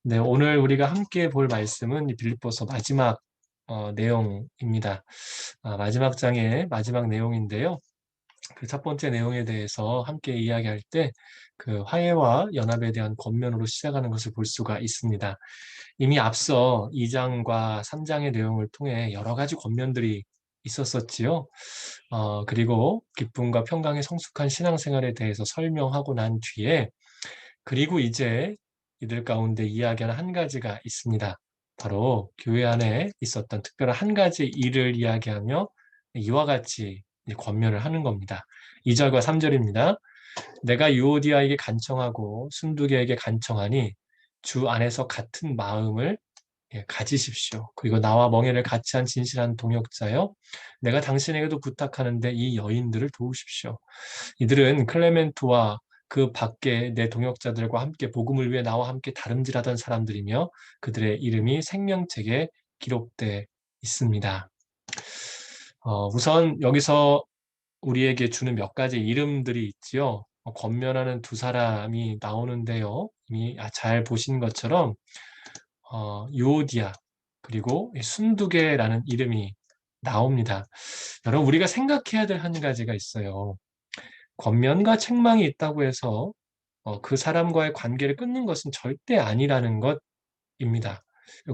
네, 오늘 우리가 함께 볼 말씀은 이 빌립보서 마지막 내용입니다. 마지막 장의 마지막 내용인데요. 그 첫 번째 내용에 대해서 함께 이야기할 때 그 화해와 연합에 대한 권면으로 시작하는 것을 볼 수가 있습니다. 이미 앞서 2장과 3장의 내용을 통해 여러 가지 권면들이 있었었지요. 그리고 기쁨과 평강의 성숙한 신앙생활에 대해서 설명하고 난 뒤에 그리고 이제 이들 가운데 이야기하는 한 가지가 있습니다. 바로 교회 안에 있었던 특별한 한 가지 일을 이야기하며 이와 같이 권면을 하는 겁니다. 2절과 3절입니다. 내가 유오디아에게 간청하고 순두계에게 간청하니 주 안에서 같은 마음을 가지십시오. 그리고 나와 멍에를 같이 한 진실한 동역자여 내가 당신에게도 부탁하는데 이 여인들을 도우십시오. 이들은 클레멘토와 그 밖에 내 동역자들과 함께 복음을 위해 나와 함께 다름질하던 사람들이며 그들의 이름이 생명책에 기록돼 있습니다. 우선 여기서 우리에게 주는 몇 가지 이름들이 있지요. 권면하는 두 사람이 나오는데요. 이미 잘 보신 것처럼 유오디아 그리고 순두개라는 이름이 나옵니다. 여러분 우리가 생각해야 될 한 가지가 있어요. 권면과 책망이 있다고 해서 그 사람과의 관계를 끊는 것은 절대 아니라는 것입니다.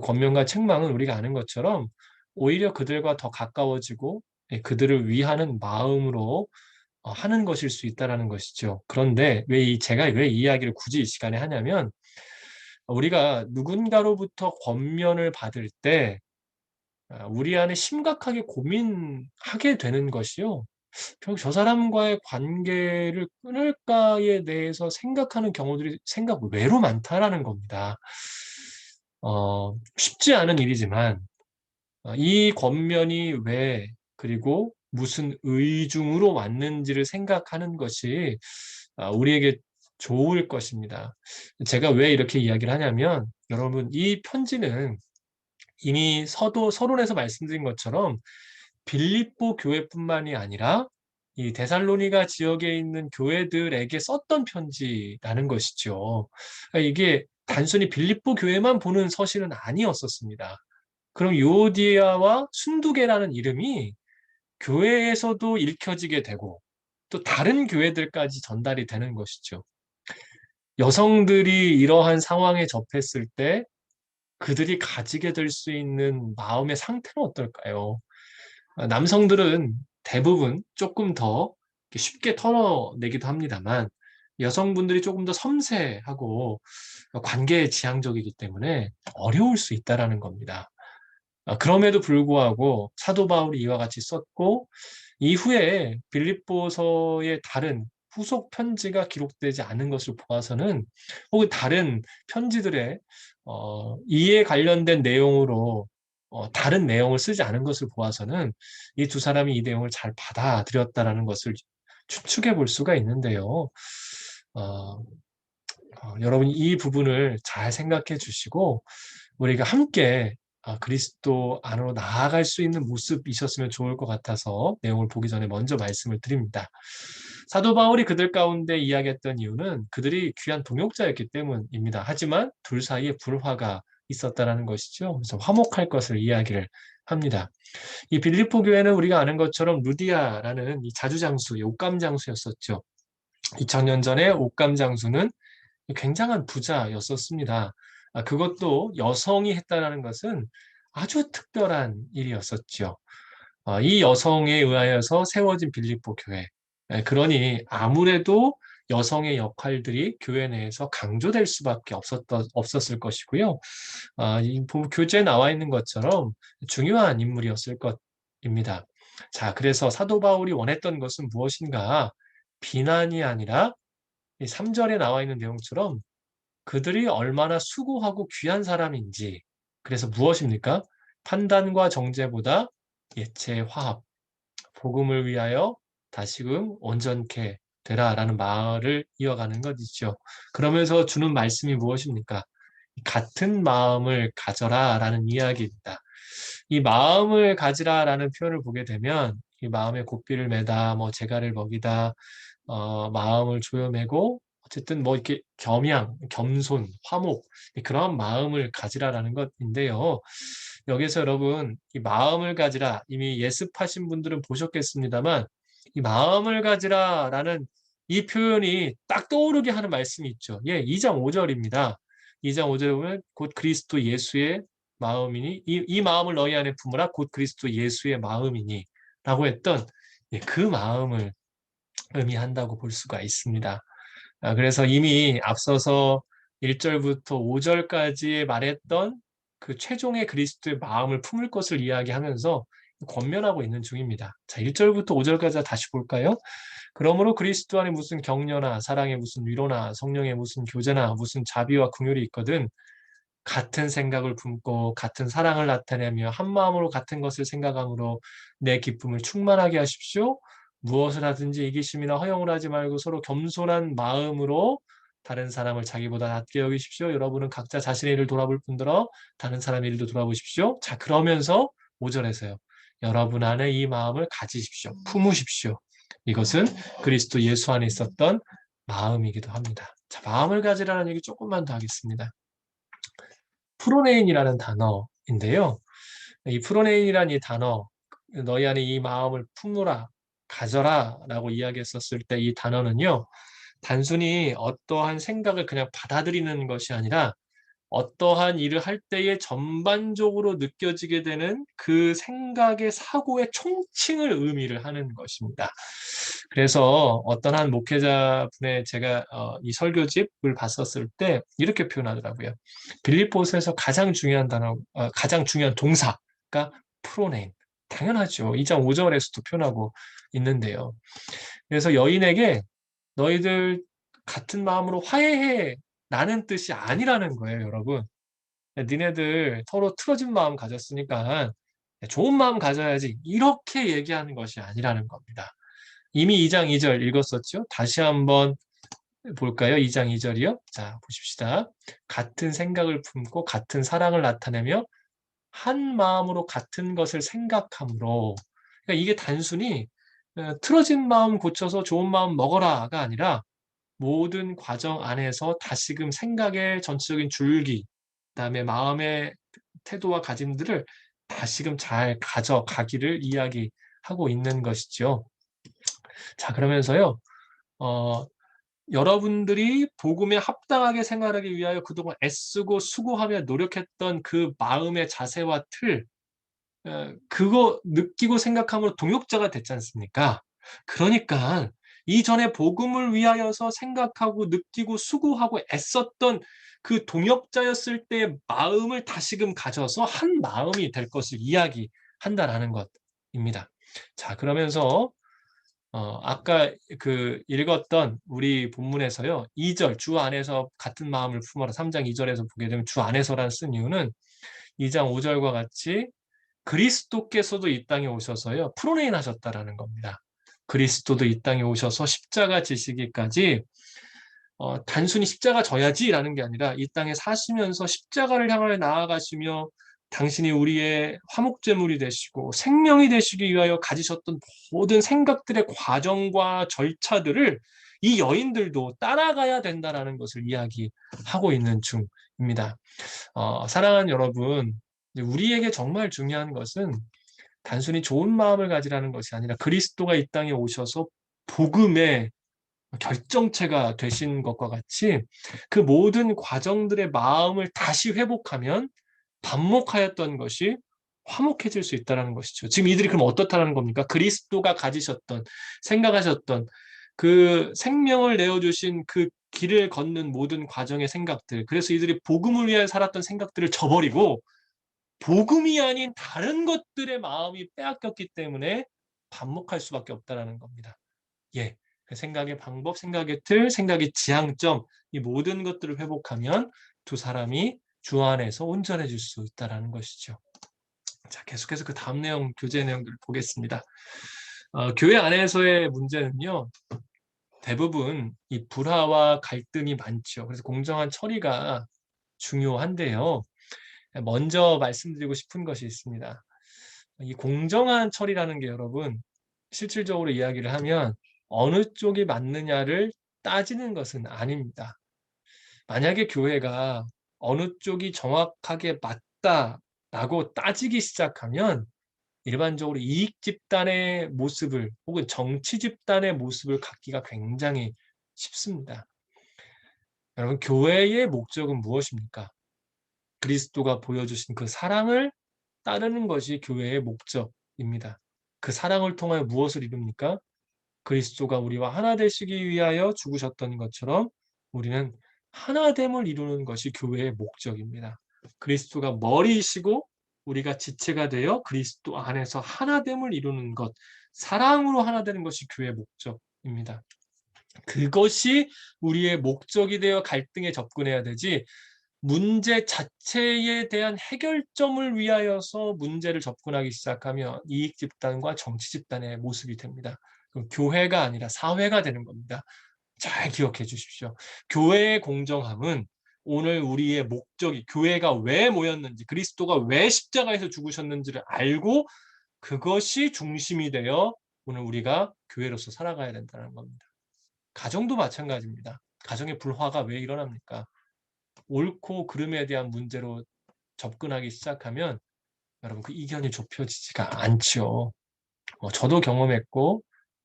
권면과 책망은 우리가 아는 것처럼 오히려 그들과 더 가까워지고 그들을 위하는 마음으로 하는 것일 수 있다라는 것이죠. 그런데 제가 왜 이 이야기를 굳이 이 시간에 하냐면 우리가 누군가로부터 권면을 받을 때 우리 안에 심각하게 고민하게 되는 것이요. 결국 저 사람과의 관계를 끊을까에 대해서 생각하는 경우들이 생각 외로 많다라는 겁니다. 쉽지 않은 일이지만 이 권면이 왜 그리고 무슨 의중으로 왔는지를 생각하는 것이 우리에게 좋을 것입니다. 제가 왜 이렇게 이야기를 하냐면 여러분 이 편지는 이미 서론에서 말씀드린 것처럼 빌립보 교회뿐만이 아니라 이 데살로니가 지역에 있는 교회들에게 썼던 편지라는 것이죠. 그러니까 이게 단순히 빌립보 교회만 보는 서신은 아니었었습니다. 그럼 요디아와 순두계라는 이름이 교회에서도 읽혀지게 되고 또 다른 교회들까지 전달이 되는 것이죠. 여성들이 이러한 상황에 접했을 때 그들이 가지게 될 수 있는 마음의 상태는 어떨까요? 남성들은 대부분 조금 더 쉽게 털어내기도 합니다만 여성분들이 조금 더 섬세하고 관계에 지향적이기 때문에 어려울 수 있다라는 겁니다. 그럼에도 불구하고 사도 바울이 이와 같이 썼고 이후에 빌립보서의 다른 후속 편지가 기록되지 않은 것을 보아서는 혹은 다른 편지들의 이에 관련된 내용으로 다른 내용을 쓰지 않은 것을 보아서는 이 두 사람이 이 내용을 잘 받아들였다라는 것을 추측해 볼 수가 있는데요. 어, 여러분 이 부분을 잘 생각해 주시고 우리가 함께 그리스도 안으로 나아갈 수 있는 모습이셨으면 좋을 것 같아서 내용을 보기 전에 먼저 말씀을 드립니다. 사도 바울이 그들 가운데 이야기했던 이유는 그들이 귀한 동역자였기 때문입니다. 하지만 둘 사이에 불화가 있었다라는 것이죠. 그래서 화목할 것을 이야기를 합니다. 이 빌립보 교회는 우리가 아는 것처럼 루디아라는 이 자주장수, 옷감장수였었죠. 2000년 전에 옷감장수는 굉장한 부자였었습니다. 그것도 여성이 했다라는 것은 아주 특별한 일이었었죠. 이 여성에 의하여서 세워진 빌립보 교회. 그러니 아무래도 여성의 역할들이 교회 내에서 강조될 수밖에 없었을 것이고요. 이 교재에 나와 있는 것처럼 중요한 인물이었을 것입니다. 자, 그래서 사도 바울이 원했던 것은 무엇인가? 비난이 아니라 이 3절에 나와 있는 내용처럼 그들이 얼마나 수고하고 귀한 사람인지, 그래서 무엇입니까? 판단과 정죄보다 예체의 화합, 복음을 위하여 다시금 온전케 되라라는 말을 이어가는 것이죠. 그러면서 주는 말씀이 무엇입니까? 같은 마음을 가져라라는 이야기입니다. 이 마음을 가지라라는 표현을 보게 되면 이 마음에 고삐를 매다, 뭐 재갈을 먹이다, 마음을 조여매고 어쨌든 뭐 이렇게 겸양, 겸손, 화목 그런 마음을 가지라라는 것인데요. 여기서 여러분 이 마음을 가지라 이미 예습하신 분들은 보셨겠습니다만 이 마음을 가지라라는 이 표현이 딱 떠오르게 하는 말씀이 있죠. 예, 2장 5절입니다. 2장 5절에 보면 곧 그리스도 예수의 마음이니 이 마음을 너희 안에 품으라 곧 그리스도 예수의 마음이니 라고 했던 그 마음을 의미한다고 볼 수가 있습니다. 그래서 이미 앞서서 1절부터 5절까지 말했던 그 최종의 그리스도의 마음을 품을 것을 이야기하면서 권면하고 있는 중입니다. 자, 1절부터 5절까지 다시 볼까요? 그러므로 그리스도 안에 무슨 격려나 사랑의 무슨 위로나 성령의 무슨 교제나 무슨 자비와 긍휼이 있거든 같은 생각을 품고 같은 사랑을 나타내며 한 마음으로 같은 것을 생각함으로 내 기쁨을 충만하게 하십시오. 무엇을 하든지 이기심이나 허영을 하지 말고 서로 겸손한 마음으로 다른 사람을 자기보다 낮게 여기십시오. 여러분은 각자 자신의 일을 돌아볼 뿐더러 다른 사람의 일도 돌아보십시오. 자, 그러면서 5절에서요. 여러분 안에 이 마음을 가지십시오. 품으십시오. 이것은 그리스도 예수 안에 있었던 마음이기도 합니다. 자, 마음을 가지라는 얘기 조금만 더 하겠습니다. 프로네인이라는 단어인데요. 이 프로네인이라는 이 단어, 너희 안에 이 마음을 품으라, 가져라 라고 이야기했었을 때 이 단어는요, 단순히 어떠한 생각을 그냥 받아들이는 것이 아니라 어떠한 일을 할 때에 전반적으로 느껴지게 되는 그 생각의 사고의 총칭을 의미를 하는 것입니다. 그래서 어떤 한 목회자분의 제가 이 설교집을 봤었을 때 이렇게 표현하더라고요. 빌립보서에서 가장 중요한 단어, 가장 중요한 동사가 프로네임. 당연하죠. 2장 5절에서도 표현하고 있는데요. 그래서 여인에게 너희들 같은 마음으로 화해해 라는 뜻이 아니라는 거예요, 여러분. 니네들 서로 틀어진 마음 가졌으니까 좋은 마음 가져야지 이렇게 얘기하는 것이 아니라는 겁니다. 이미 2장 2절 읽었었죠? 다시 한번 볼까요? 2장 2절이요. 자, 보십시다. 같은 생각을 품고 같은 사랑을 나타내며 한 마음으로 같은 것을 생각함으로 그러니까 이게 단순히 틀어진 마음 고쳐서 좋은 마음 먹어라가 아니라 모든 과정 안에서 다시금 생각의 전체적인 줄기, 그다음에 마음의 태도와 가짐들을 다시금 잘 가져가기를 이야기하고 있는 것이죠. 자, 그러면서요, 어, 여러분들이 복음에 합당하게 생활하기 위하여 그동안 애쓰고 수고하며 노력했던 그 마음의 자세와 틀, 그거 느끼고 생각함으로 동역자가 됐지 않습니까? 그러니까 이전에 복음을 위하여서 생각하고 느끼고 수고하고 애썼던 그 동역자였을 때의 마음을 다시금 가져서 한 마음이 될 것을 이야기한다라는 것입니다. 자, 그러면서 아까 그 읽었던 우리 본문에서요. 2절 주 안에서 같은 마음을 품어라. 3장 2절에서 보게 되면 주 안에서란 쓴 이유는 2장 5절과 같이 그리스도께서도 이 땅에 오셔서요. 프로네인 하셨다라는 겁니다. 그리스도도 이 땅에 오셔서 십자가 지시기까지 단순히 십자가 져야지라는 게 아니라 이 땅에 사시면서 십자가를 향하여 나아가시며 당신이 우리의 화목제물이 되시고 생명이 되시기 위하여 가지셨던 모든 생각들의 과정과 절차들을 이 여인들도 따라가야 된다라는 것을 이야기하고 있는 중입니다. 사랑하는 여러분, 우리에게 정말 중요한 것은 단순히 좋은 마음을 가지라는 것이 아니라 그리스도가 이 땅에 오셔서 복음의 결정체가 되신 것과 같이 그 모든 과정들의 마음을 다시 회복하면 반목하였던 것이 화목해질 수 있다는 것이죠. 지금 이들이 그럼 어떻다는 겁니까? 그리스도가 가지셨던, 생각하셨던 그 생명을 내어주신 그 길을 걷는 모든 과정의 생각들. 그래서 이들이 복음을 위해 살았던 생각들을 저버리고 복음이 아닌 다른 것들의 마음이 빼앗겼기 때문에 반목할 수밖에 없다는 겁니다. 예. 그 생각의 방법, 생각의 틀, 생각의 지향점, 이 모든 것들을 회복하면 두 사람이 주 안에서 온전해질 수 있다는 것이죠. 자, 계속해서 그 다음 내용, 교재 내용들을 보겠습니다. 교회 안에서의 문제는요, 대부분 이 불화와 갈등이 많죠. 그래서 공정한 처리가 중요한데요. 먼저 말씀드리고 싶은 것이 있습니다. 이 공정한 처리라는 게 여러분, 실질적으로 이야기를 하면 어느 쪽이 맞느냐를 따지는 것은 아닙니다. 만약에 교회가 어느 쪽이 정확하게 맞다라고 따지기 시작하면 일반적으로 이익 집단의 모습을 혹은 정치 집단의 모습을 갖기가 굉장히 쉽습니다. 여러분, 교회의 목적은 무엇입니까? 그리스도가 보여주신 그 사랑을 따르는 것이 교회의 목적입니다. 그 사랑을 통하여 무엇을 이룹니까? 그리스도가 우리와 하나 되시기 위하여 죽으셨던 것처럼 우리는 하나됨을 이루는 것이 교회의 목적입니다. 그리스도가 머리이시고 우리가 지체가 되어 그리스도 안에서 하나됨을 이루는 것, 사랑으로 하나 되는 것이 교회의 목적입니다. 그것이 우리의 목적이 되어 갈등에 접근해야 되지, 문제 자체에 대한 해결점을 위하여서 문제를 접근하기 시작하면 이익 집단과 정치 집단의 모습이 됩니다. 그럼 교회가 아니라 사회가 되는 겁니다. 잘 기억해 주십시오. 교회의 공정함은 오늘 우리의 목적이 교회가 왜 모였는지, 그리스도가 왜 십자가에서 죽으셨는지를 알고 그것이 중심이 되어 오늘 우리가 교회로서 살아가야 된다는 겁니다. 가정도 마찬가지입니다. 가정의 불화가 왜 일어납니까? 옳고 그름에 대한 문제로 접근하기 시작하면 여러분 그 이견이 좁혀지지가 않죠. 저도 경험했고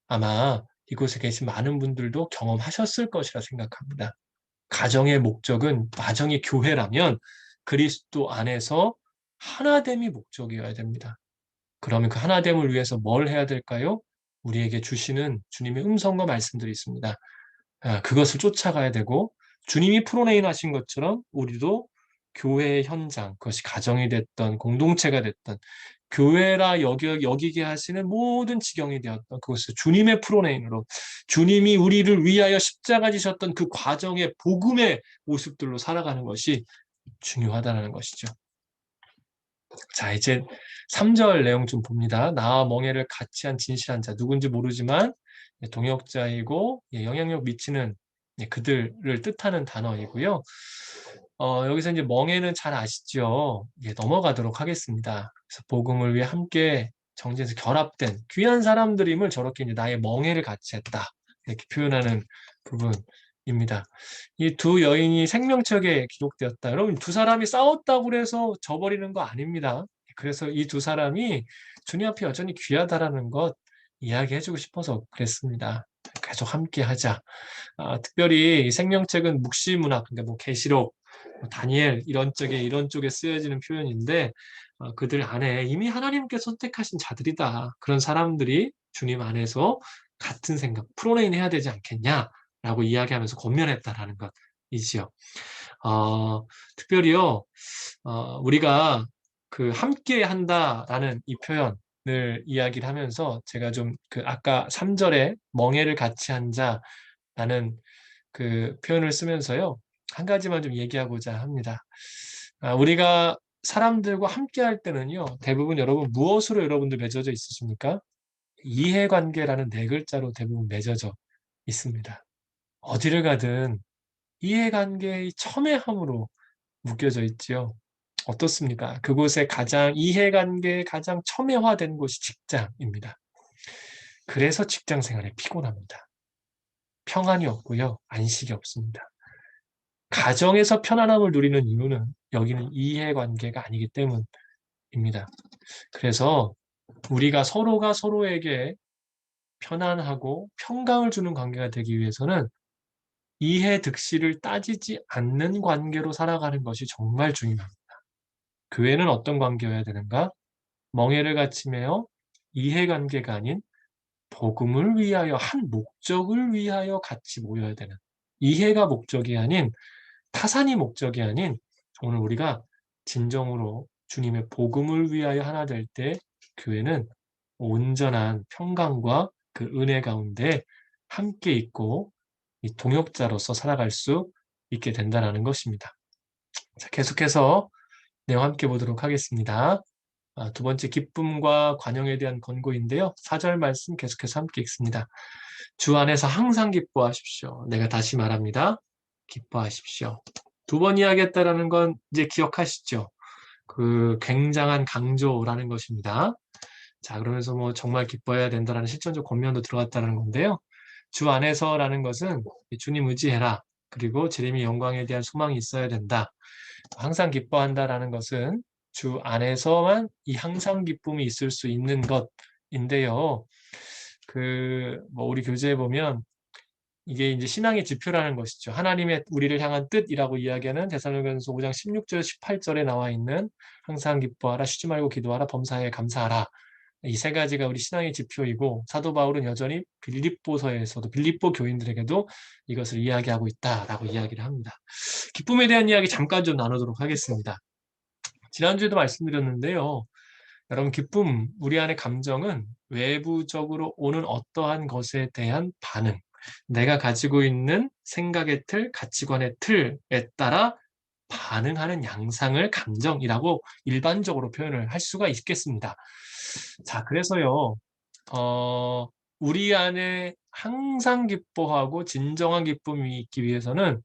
아마 이곳에 계신 많은 분들도 경험하셨을 것이라 생각합니다. 가정의 목적은 가정이 교회라면 그리스도 안에서 하나됨이 목적이어야 됩니다. 그러면 그 하나됨을 위해서 뭘 해야 될까요? 우리에게 주시는 주님의 음성과 말씀들이 있습니다. 그것을 쫓아가야 되고 주님이 프로네인 하신 것처럼 우리도 교회의 현장, 그것이 가정이 됐던 공동체가 됐던 교회라 여기게 하시는 모든 지경이 되었던 그것을 주님의 프로네인으로 주님이 우리를 위하여 십자가 지셨던 그 과정의 복음의 모습들로 살아가는 것이 중요하다는 것이죠. 자, 이제 3절 내용 좀 봅니다. 나와 멍에를 같이 한 진실한 자, 누군지 모르지만 동역자이고 영향력 미치는 그들을 뜻하는 단어이고요. 여기서 이제 멍에는 잘 아시죠? 넘어가도록 하겠습니다. 그래서 복음을 위해 함께 정진해서 결합된 귀한 사람들임을 저렇게 이제 나의 멍에를 같이 했다. 이렇게 표현하는 부분입니다. 이 두 여인이 생명책에 기록되었다. 여러분, 두 사람이 싸웠다고 해서 져버리는 거 아닙니다. 그래서 이 두 사람이 주님 앞에 여전히 귀하다라는 것 이야기해주고 싶어서 그랬습니다. 계속 함께 하자. 특별히 이 생명책은 묵시문학, 그러니까 뭐 계시록, 다니엘 이런 쪽에 쓰여지는 표현인데 그들 안에 이미 하나님께 선택하신 자들이다. 그런 사람들이 주님 안에서 같은 생각, 프로레인 해야 되지 않겠냐라고 이야기하면서 권면했다라는 것이지요. 특별히요, 우리가 그 함께 한다라는 이 표현을 이야기를 하면서 제가 좀 그 아까 3절에 멍에를 같이 한 자라는 그 표현을 쓰면서요, 한 가지만 좀 얘기하고자 합니다. 우리가 사람들과 함께 할 때는요, 대부분 여러분 무엇으로 여러분들 맺어져 있으십니까? 이해관계라는 네 글자로 대부분 맺어져 있습니다. 어디를 가든 이해관계의 첨예함으로 묶여져 있지요. 어떻습니까? 그곳에 가장 이해관계에 가장 첨예화된 곳이 직장입니다. 그래서 직장 생활에 피곤합니다. 평안이 없고요. 안식이 없습니다. 가정에서 편안함을 누리는 이유는 여기는 이해관계가 아니기 때문입니다. 그래서 우리가 서로가 서로에게 편안하고 평강을 주는 관계가 되기 위해서는 이해 득실을 따지지 않는 관계로 살아가는 것이 정말 중요합니다. 교회는 어떤 관계여야 되는가? 멍에를 같이 매어 이해관계가 아닌 복음을 위하여 한 목적을 위하여 같이 모여야 되는, 이해가 목적이 아닌 타산이 목적이 아닌 오늘 우리가 진정으로 주님의 복음을 위하여 하나 될 때 교회는 온전한 평강과 그 은혜 가운데 함께 있고 이 동역자로서 살아갈 수 있게 된다는 것입니다. 자, 계속해서 내용 함께 보도록 하겠습니다. 두 번째, 기쁨과 관용에 대한 권고인데요. 4절 말씀 계속해서 함께 읽습니다. 주 안에서 항상 기뻐하십시오. 내가 다시 말합니다. 기뻐하십시오. 두 번 이야기했다라는 건 이제 기억하시죠? 그 굉장한 강조라는 것입니다. 자, 그러면서 뭐 정말 기뻐해야 된다라는 실천적 권면도 들어갔다는 건데요. 주 안에서라는 것은 주님 의지해라. 그리고 재림의 영광에 대한 소망이 있어야 된다. 항상 기뻐한다라는 것은 주 안에서만 이 항상 기쁨이 있을 수 있는 것인데요. 뭐 우리 교재에 보면 이게 이제 신앙의 지표라는 것이죠. 하나님의 우리를 향한 뜻이라고 이야기하는 데살로니가전서 5장 16절, 18절에 나와 있는 항상 기뻐하라, 쉬지 말고 기도하라, 범사에 감사하라. 이 세 가지가 우리 신앙의 지표이고 사도 바울은 여전히 빌립보서에서도 빌립보 교인들에게도 이것을 이야기하고 있다라고 이야기를 합니다. 기쁨에 대한 이야기 잠깐 좀 나누도록 하겠습니다. 지난주에도 말씀드렸는데요. 여러분, 기쁨, 우리 안의 감정은 외부적으로 오는 어떠한 것에 대한 반응, 내가 가지고 있는 생각의 틀, 가치관의 틀에 따라 반응하는 양상을 감정이라고 일반적으로 표현을 할 수가 있겠습니다. 자, 그래서요, 우리 안에 항상 기뻐하고 진정한 기쁨이 있기 위해서는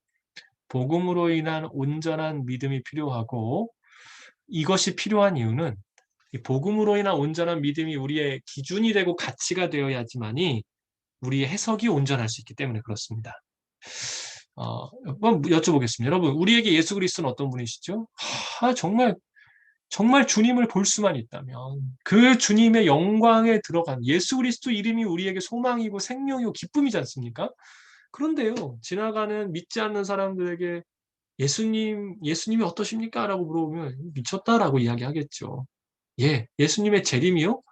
복음으로 인한 온전한 믿음이 필요하고, 이것이 필요한 이유는 이 복음으로 인한 온전한 믿음이 우리의 기준이 되고 가치가 되어야지만이 우리의 해석이 온전할 수 있기 때문에 그렇습니다. 한번 여쭤보겠습니다. 여러분, 우리에게 예수 그리스도는 어떤 분이시죠? 정말 주님을 볼 수만 있다면 그 주님의 영광에 들어간 예수 그리스도 이름이 우리에게 소망이고 생명이고 기쁨이지 않습니까? 그런데요, 지나가는 믿지 않는 사람들에게 예수님이 어떠십니까? 라고 물어보면 미쳤다라고 이야기하겠죠. 예수님의 재림이요?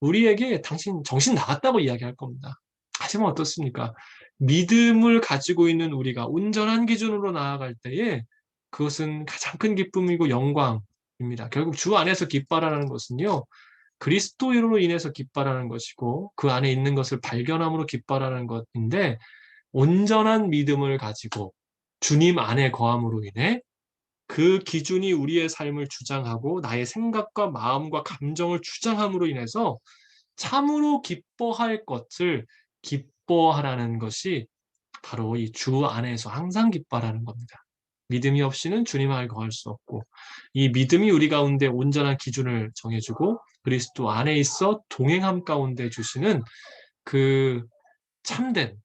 우리에게 당신 정신 나갔다고 이야기할 겁니다. 하지만 어떻습니까? 믿음을 가지고 있는 우리가 온전한 기준으로 나아갈 때에 그것은 가장 큰 기쁨이고 영광입니다. 결국 주 안에서 기뻐하라는 것은요, 그리스도로 인해서 기뻐하라는 것이고 그 안에 있는 것을 발견함으로 기뻐하라는 것인데, 온전한 믿음을 가지고 주님 안에 거함으로 인해 그 기준이 우리의 삶을 주장하고 나의 생각과 마음과 감정을 주장함으로 인해서 참으로 기뻐할 것을 기뻐하라는 것이 바로 이 주 안에서 항상 기뻐하라는 겁니다. 믿음이 없이는 주님 안에 거할 수 없고, 이 믿음이 우리 가운데 온전한 기준을 정해주고 그리스도 안에 있어 동행함 가운데 주시는 그 참된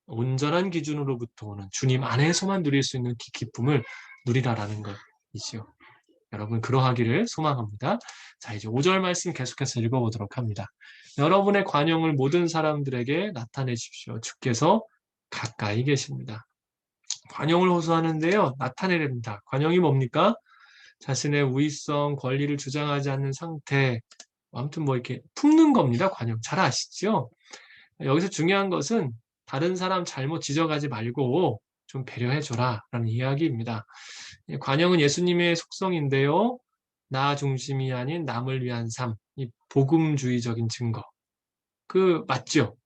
온전한 기준으로부터 오는 주님 안에서만 누릴 수 있는 기쁨을 누리라라는 것이지요. 여러분, 그러하기를 소망합니다. 자, 이제 5절 말씀 계속해서 읽어보도록 합니다. 여러분의 관용을 모든 사람들에게 나타내 주십시오. 주께서 가까이 계십니다. 관용을 호소하는데요, 나타내랍니다. 관용이 뭡니까? 자신의 우위성, 권리를 주장하지 않는 상태, 아무튼 뭐 이렇게 품는 겁니다. 관용. 잘 아시죠? 여기서 중요한 것은 다른 사람 잘못 지적하지 말고 좀 배려해줘라 라는 이야기입니다. 관용은 예수님의 속성인데요. 나 중심이 아닌 남을 위한 삶, 이 복음주의적인 증거. 맞죠?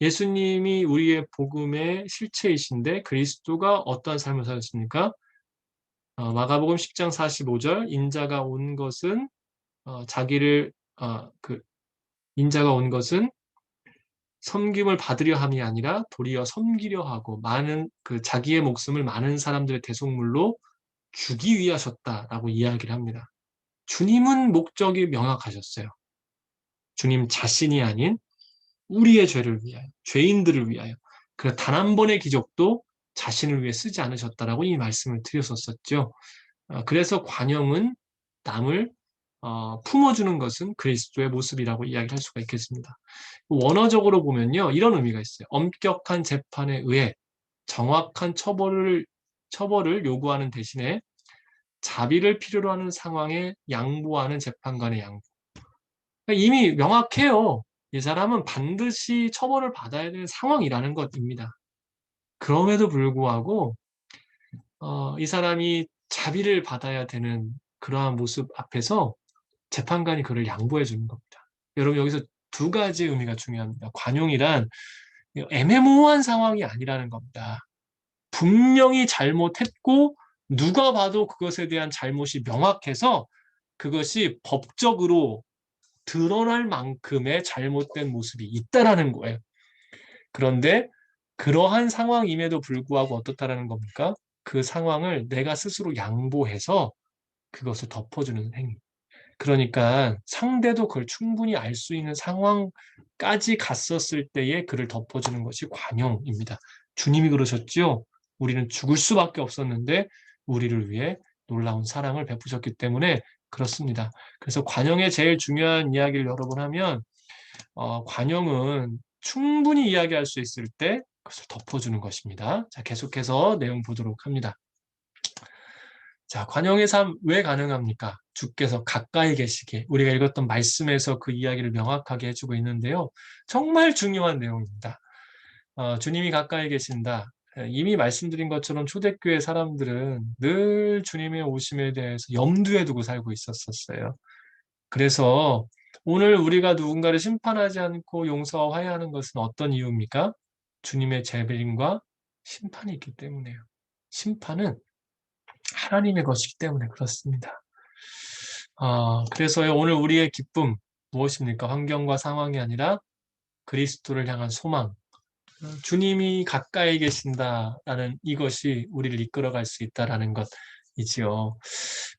예수님이 우리의 복음의 실체이신데 그리스도가 어떠한 삶을 사셨습니까? 마가복음 10장 45절, 인자가 온 것은 자기를 인자가 온 것은 섬김을 받으려 함이 아니라 도리어 섬기려 하고 많은 자기의 목숨을 많은 사람들의 대속물로 주기 위하셨다라고 이야기를 합니다. 주님은 목적이 명확하셨어요. 주님 자신이 아닌 우리의 죄를 위하여, 죄인들을 위하여. 그 단 한 번의 기적도 자신을 위해 쓰지 않으셨다라고 이 말씀을 드렸었죠. 그래서 관용은 남을 품어주는 것은 그리스도의 모습이라고 이야기할 수가 있겠습니다. 원어적으로 보면요, 이런 의미가 있어요. 엄격한 재판에 의해 정확한 처벌을 요구하는 대신에 자비를 필요로 하는 상황에 양보하는 재판관의 양보. 그러니까 이미 명확해요. 이 사람은 반드시 처벌을 받아야 되는 상황이라는 것입니다. 그럼에도 불구하고 이 사람이 자비를 받아야 되는 그러한 모습 앞에서 재판관이 그를 양보해 주는 겁니다. 여러분, 여기서 두 가지 의미가 중요합니다. 관용이란 애매모호한 상황이 아니라는 겁니다. 분명히 잘못했고 누가 봐도 그것에 대한 잘못이 명확해서 그것이 법적으로 드러날 만큼의 잘못된 모습이 있다라는 거예요. 그런데 그러한 상황임에도 불구하고 어떻다라는 겁니까? 그 상황을 내가 스스로 양보해서 그것을 덮어주는 행위. 그러니까 상대도 그걸 충분히 알 수 있는 상황까지 갔었을 때에 그를 덮어주는 것이 관용입니다. 주님이 그러셨죠. 우리는 죽을 수밖에 없었는데 우리를 위해 놀라운 사랑을 베푸셨기 때문에 그렇습니다. 그래서 관용의 제일 중요한 이야기를 여러 번 하면 관용은 충분히 이야기할 수 있을 때 그것을 덮어주는 것입니다. 자, 계속해서 내용 보도록 합니다. 자, 관용의 삶 왜 가능합니까? 주께서 가까이 계시게 우리가 읽었던 말씀에서 그 이야기를 명확하게 해주고 있는데요. 정말 중요한 내용입니다. 주님이 가까이 계신다. 이미 말씀드린 것처럼 초대교회 사람들은 늘 주님의 오심에 대해서 염두에 두고 살고 있었어요. 그래서 오늘 우리가 누군가를 심판하지 않고 용서와 화해하는 것은 어떤 이유입니까? 주님의 재림과 심판이 있기 때문에요. 심판은 하나님의 것이기 때문에 그렇습니다. 그래서요, 오늘 우리의 기쁨 무엇입니까? 환경과 상황이 아니라 그리스도를 향한 소망. 주님이 가까이 계신다라는 이것이 우리를 이끌어갈 수 있다라는 것이지요.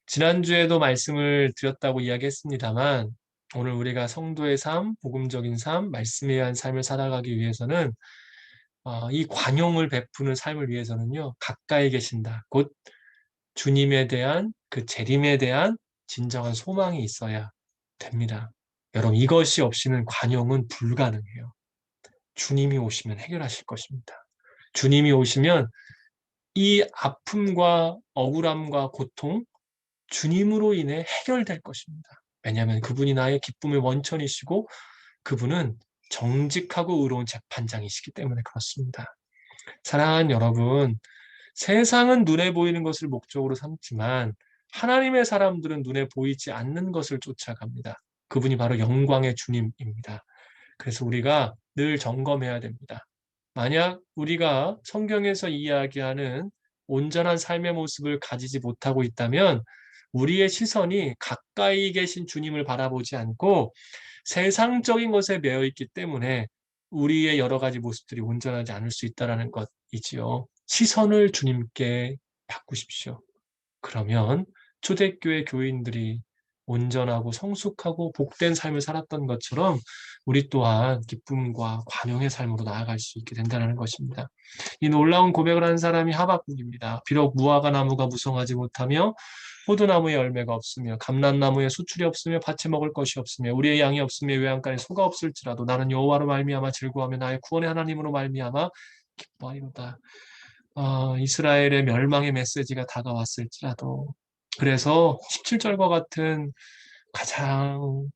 지난주에도 말씀을 드렸다고 이야기했습니다만 오늘 우리가 성도의 삶, 복음적인 삶, 말씀에 의한 삶을 살아가기 위해서는 이 관용을 베푸는 삶을 위해서는요. 가까이 계신다. 곧 주님에 대한 그 재림에 대한 진정한 소망이 있어야 됩니다. 여러분 이것이 없이는 관용은 불가능해요. 주님이 오시면 해결하실 것입니다. 주님이 오시면 이 아픔과 억울함과 고통 주님으로 인해 해결될 것입니다. 왜냐하면 그분이 나의 기쁨의 원천이시고 그분은 정직하고 의로운 재판장이시기 때문에 그렇습니다. 사랑하는 여러분, 세상은 눈에 보이는 것을 목적으로 삼지만 하나님의 사람들은 눈에 보이지 않는 것을 쫓아갑니다. 그분이 바로 영광의 주님입니다. 그래서 우리가 늘 점검해야 됩니다. 만약 우리가 성경에서 이야기하는 온전한 삶의 모습을 가지지 못하고 있다면 우리의 시선이 가까이 계신 주님을 바라보지 않고 세상적인 것에 매여 있기 때문에 우리의 여러 가지 모습들이 온전하지 않을 수 있다는 것이지요. 시선을 주님께 바꾸십시오. 그러면 초대교회 교인들이 온전하고 성숙하고 복된 삶을 살았던 것처럼 우리 또한 기쁨과 관용의 삶으로 나아갈 수 있게 된다는 것입니다. 이 놀라운 고백을 한 사람이 하박국입니다. 비록 무화과 나무가 무성하지 못하며 포도나무에 열매가 없으며 감람나무에 수출이 없으며 밭에 먹을 것이 없으며 우리의 양이 없으며 외양간에 소가 없을지라도 나는 여호와로 말미암아 즐거워하며 나의 구원의 하나님으로 말미암아 기뻐하리로다. 이스라엘의 멸망의 메시지가 다가왔을지라도 그래서 17절과 같은 가장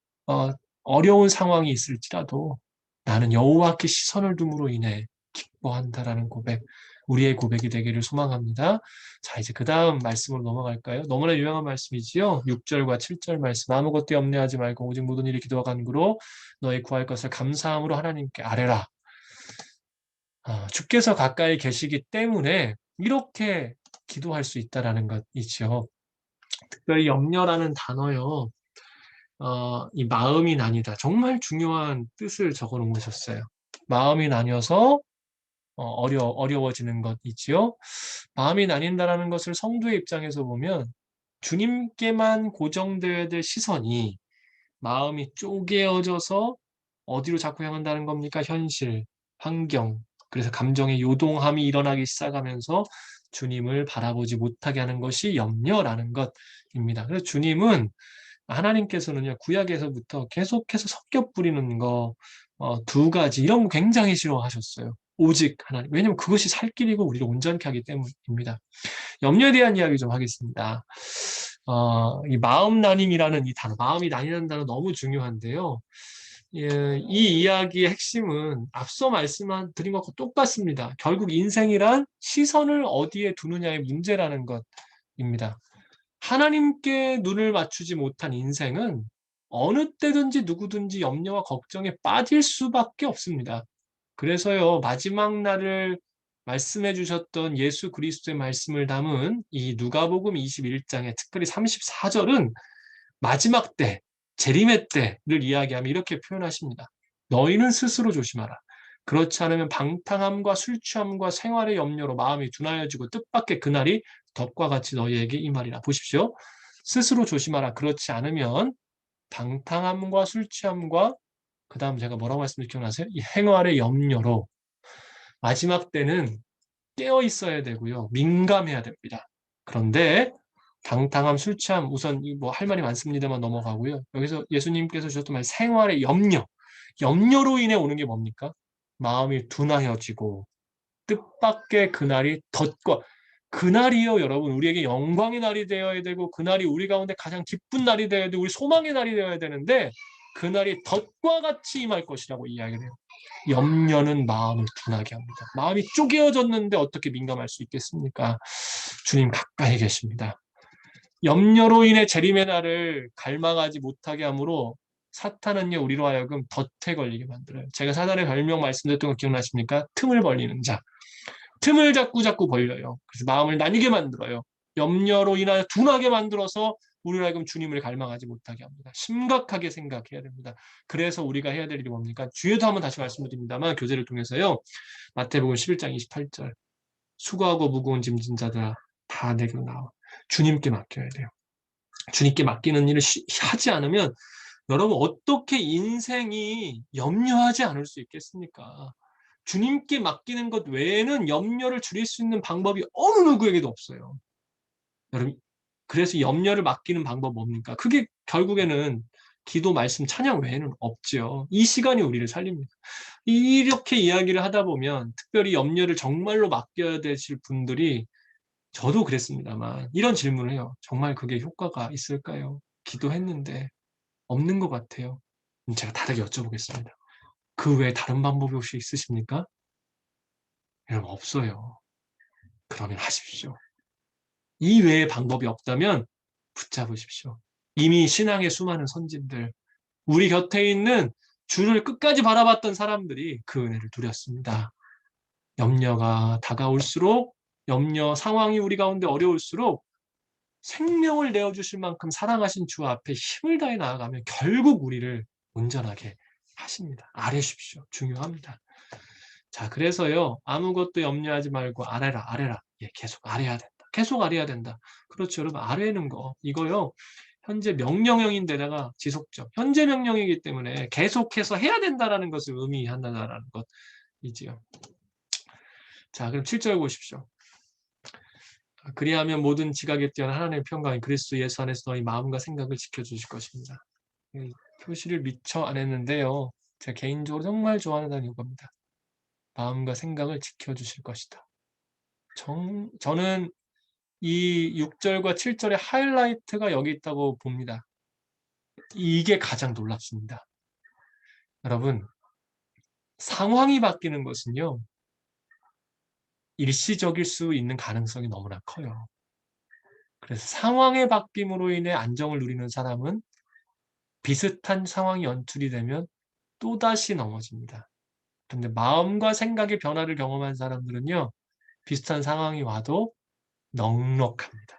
어려운 상황이 있을지라도 나는 여호와께 시선을 둠으로 인해 기뻐한다라는 고백, 우리의 고백이 되기를 소망합니다. 자, 이제 그 다음 말씀으로 넘어갈까요? 너무나 유명한 말씀이지요. 6절과 7절 말씀. 아무것도 염려하지 말고 오직 모든 일이 기도와 간구로 너희 구할 것을 감사함으로 하나님께 아뢰라. 주께서 가까이 계시기 때문에 이렇게 기도할 수 있다라는 것이죠. 특별히 염려라는 단어요. 이 마음이 나뉘다. 정말 중요한 뜻을 적어 놓으셨어요. 마음이 나뉘어서 어려워지는 것이지요. 마음이 나뉜다라는 것을 성도의 입장에서 보면 주님께만 고정되어야 될 시선이 마음이 쪼개어져서 어디로 자꾸 향한다는 겁니까? 현실, 환경. 그래서 감정의 요동함이 일어나기 시작하면서 주님을 바라보지 못하게 하는 것이 염려라는 것입니다. 그래서 주님은 하나님께서는요, 구약에서부터 계속해서 섞여 뿌리는 거, 두 가지, 이런 거 굉장히 싫어하셨어요. 오직 하나님. 왜냐하면 그것이 살 길이고 우리를 온전케 하기 때문입니다. 염려에 대한 이야기 좀 하겠습니다. 이 마음 나눔이라는 이 단어, 마음이 나뉘는 단어 너무 중요한데요. 예, 이 이야기의 핵심은 앞서 말씀드린 것과 똑같습니다. 결국 인생이란 시선을 어디에 두느냐의 문제라는 것입니다. 하나님께 눈을 맞추지 못한 인생은 어느 때든지 누구든지 염려와 걱정에 빠질 수밖에 없습니다. 그래서요, 마지막 날을 말씀해 주셨던 예수 그리스도의 말씀을 담은 이 누가복음 21장의 특별히 34절은 마지막 때, 재림의 때를 이야기하며 이렇게 표현하십니다. 너희는 스스로 조심하라. 그렇지 않으면 방탕함과 술 취함과 생활의 염려로 마음이 둔하여지고 뜻밖의 그날이 덕과 같이 너희에게 임하리라. 보십시오. 스스로 조심하라. 그렇지 않으면 방탕함과 술 취함과 그다음 제가 뭐라고 말씀드렸는지 기억나세요? 이 행활의 염려로 마지막 때는 깨어 있어야 되고요. 민감해야 됩니다. 그런데 방탕함, 술 취함 우선 뭐 할 말이 많습니다만 넘어가고요. 여기서 예수님께서 주셨던 말 생활의 염려. 염려로 인해 오는 게 뭡니까? 마음이 둔하여지고 뜻밖의 그날이 덧과 그날이요, 여러분. 우리에게 영광의 날이 되어야 되고 그날이 우리 가운데 가장 기쁜 날이 되어야 되고 우리 소망의 날이 되어야 되는데 그날이 덧과 같이 임할 것이라고 이야기를 해요. 염려는 마음을 둔하게 합니다. 마음이 쪼개어졌는데 어떻게 민감할 수 있겠습니까? 주님 가까이 계십니다. 염려로 인해 재림의 날을 갈망하지 못하게 하므로 사탄은요 우리로 하여금 덫에 걸리게 만들어요. 제가 사단의 별명 말씀드렸던 거 기억나십니까? 틈을 벌리는 자. 틈을 자꾸 벌려요. 그래서 마음을 나뉘게 만들어요. 염려로 인하여 둔하게 만들어서 우리로 하여금 주님을 갈망하지 못하게 합니다. 심각하게 생각해야 됩니다. 그래서 우리가 해야 될 일이 뭡니까? 주에도 한번 다시 말씀드립니다만 교재를 통해서요. 마태복음 11장 28절 수고하고 무거운 짐진 자들아 다 내게로 나와. 주님께 맡겨야 돼요. 주님께 맡기는 일을 하지 않으면 여러분 어떻게 인생이 염려하지 않을 수 있겠습니까? 주님께 맡기는 것 외에는 염려를 줄일 수 있는 방법이 어느 누구에게도 없어요. 여러분, 그래서 염려를 맡기는 방법 뭡니까? 그게 결국에는 기도, 말씀, 찬양 외에는 없죠. 이 시간이 우리를 살립니다. 이렇게 이야기를 하다 보면 특별히 염려를 정말로 맡겨야 되실 분들이 저도 그랬습니다만 이런 질문을 해요. 정말 그게 효과가 있을까요? 기도했는데 없는 것 같아요. 제가 다르게 여쭤보겠습니다. 그 외에 다른 방법이 혹시 있으십니까? 여러분 없어요. 그러면 하십시오. 이 외에 방법이 없다면 붙잡으십시오. 이미 신앙의 수많은 선진들, 우리 곁에 있는 주를 끝까지 바라봤던 사람들이 그 은혜를 누렸습니다. 염려가 다가올수록 염려 상황이 우리 가운데 어려울수록 생명을 내어주실 만큼 사랑하신 주 앞에 힘을 다해 나아가면 결국 우리를 온전하게 하십니다. 아뢰십시오. 중요합니다. 자, 그래서요, 아무것도 염려하지 말고 아뢰라. 예, 계속 아뢰야 된다. 계속 아뢰야 된다. 그렇죠, 여러분. 아뢰는 거, 이거요, 현재 명령형인데다가 지속적. 현재 명령이기 때문에 계속해서 해야 된다라는 것을 의미한다라는 것이지요. 자, 그럼 7절 보십시오. 그리하면 모든 지각에 뛰어난 하나님의 평강이 그리스도 예수 안에서 너희 마음과 생각을 지켜주실 것입니다. 표시를 미처 안 했는데요. 제가 개인적으로 정말 좋아하는 이유입니다. 마음과 생각을 지켜주실 것이다. 저는 이 6절과 7절의 하이라이트가 여기 있다고 봅니다. 이게 가장 놀랍습니다. 여러분, 상황이 바뀌는 것은요. 일시적일 수 있는 가능성이 너무나 커요. 그래서 상황의 바뀜으로 인해 안정을 누리는 사람은 비슷한 상황이 연출이 되면 또다시 넘어집니다. 그런데 마음과 생각의 변화를 경험한 사람들은요. 비슷한 상황이 와도 넉넉합니다.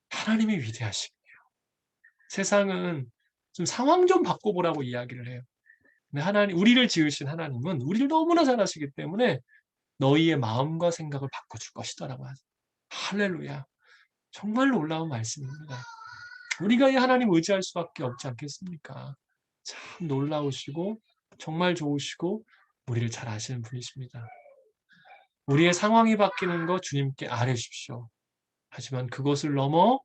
하나님이 위대하시군요. 세상은 좀 상황 좀 바꿔보라고 이야기를 해요. 근데 하나님, 우리를 지으신 하나님은 우리를 너무나 잘 아시기 때문에 너희의 마음과 생각을 바꿔줄 것이다라고 하죠. 할렐루야. 정말 놀라운 말씀입니다. 우리가 이 하나님 의지할 수밖에 없지 않겠습니까? 참 놀라우시고 정말 좋으시고 우리를 잘 아시는 분이십니다. 우리의 상황이 바뀌는 거 주님께 아뢰십시오. 하지만 그것을 넘어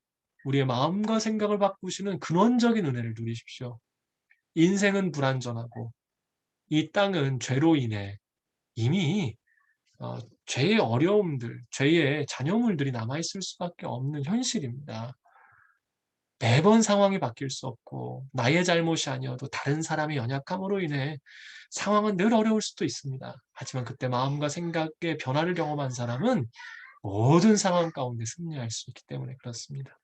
우리의 마음과 생각을 바꾸시는 근원적인 은혜를 누리십시오. 인생은 불완전하고 이 땅은 죄로 인해 이미 죄의 어려움들, 죄의 잔여물들이 남아있을 수밖에 없는 현실입니다. 매번 상황이 바뀔 수 없고 나의 잘못이 아니어도 다른 사람의 연약함으로 인해 상황은 늘 어려울 수도 있습니다. 하지만 그때 마음과 생각의 변화를 경험한 사람은 모든 상황 가운데 승리할 수 있기 때문에 그렇습니다.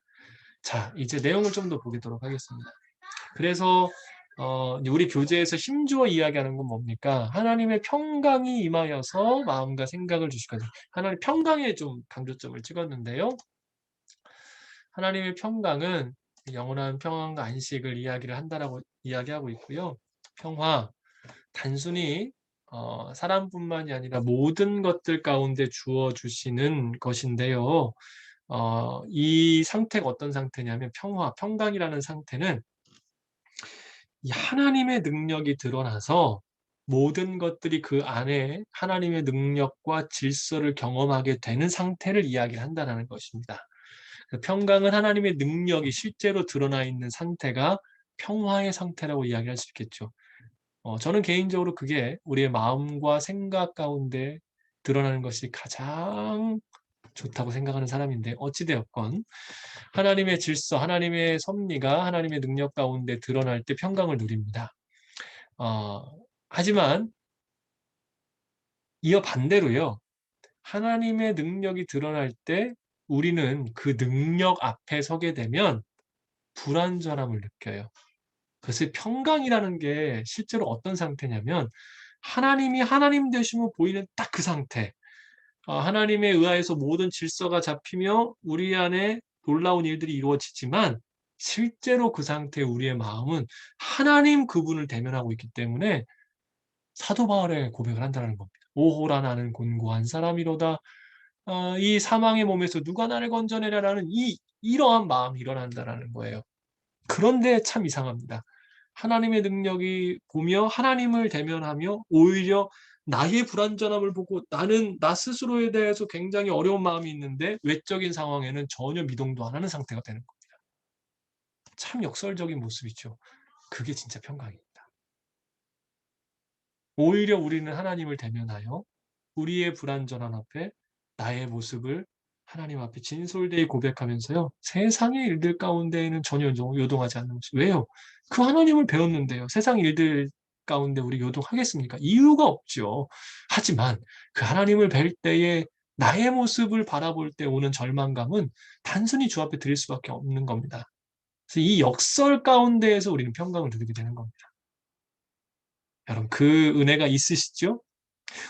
자, 이제 내용을 좀 더 보도록 하겠습니다. 그래서 우리 교재에서 힘주어 이야기하는 건 뭡니까? 하나님의 평강이 임하여서 마음과 생각을 주시거든요. 하나님의 평강에 좀 강조점을 찍었는데요. 하나님의 평강은 영원한 평안과 안식을 이야기를 한다라고 이야기하고 있고요. 평화, 단순히 사람뿐만이 아니라 모든 것들 가운데 주어 주시는 것인데요. 이 상태가 어떤 상태냐면 평화, 평강이라는 상태는 이 하나님의 능력이 드러나서 모든 것들이 그 안에 하나님의 능력과 질서를 경험하게 되는 상태를 이야기한다는 것입니다. 그 평강은 하나님의 능력이 실제로 드러나 있는 상태가 평화의 상태라고 이야기할 수 있겠죠. 저는 개인적으로 그게 우리의 마음과 생각 가운데 드러나는 것이 가장 좋다고 생각하는 사람인데, 어찌되었건 하나님의 질서, 하나님의 섭리가 하나님의 능력 가운데 드러날 때 평강을 누립니다. 어, 하지만 이어 반대로요. 하나님의 능력이 드러날 때 우리는 그 능력 앞에 서게 되면 불완전함을 느껴요. 그래서 평강이라는 게 실제로 어떤 상태냐면 하나님이 하나님 되심을 보이는 딱 그 상태. 하나님에 의하여서 모든 질서가 잡히며 우리 안에 놀라운 일들이 이루어지지만 실제로 그 상태의 우리의 마음은 하나님 그분을 대면하고 있기 때문에 사도 바울의 고백을 한다는 겁니다. 오호라 나는 곤고한 사람이로다. 이 사망의 몸에서 누가 나를 건져내랴라는 이러한 마음이 일어난다는 거예요. 그런데 참 이상합니다. 하나님의 능력이 보며 하나님을 대면하며 오히려 나의 불완전함을 보고 나는 나 스스로에 대해서 굉장히 어려운 마음이 있는데 외적인 상황에는 전혀 미동도 안 하는 상태가 되는 겁니다. 참 역설적인 모습이죠. 그게 진짜 평강입니다. 오히려 우리는 하나님을 대면하여 우리의 불완전한 앞에 나의 모습을 하나님 앞에 진솔되이 고백하면서요. 세상의 일들 가운데에는 전혀 요동하지 않는 것이. 왜요? 그 하나님을 배웠는데요. 세상 일들 가운데 우리 요동하겠습니까? 이유가 없죠. 하지만 그 하나님을 뵐 때에 나의 모습을 바라볼 때 오는 절망감은 단순히 주 앞에 드릴 수밖에 없는 겁니다. 그래서 이 역설 가운데에서 우리는 평강을 누리게 되는 겁니다. 여러분, 그 은혜가 있으시죠?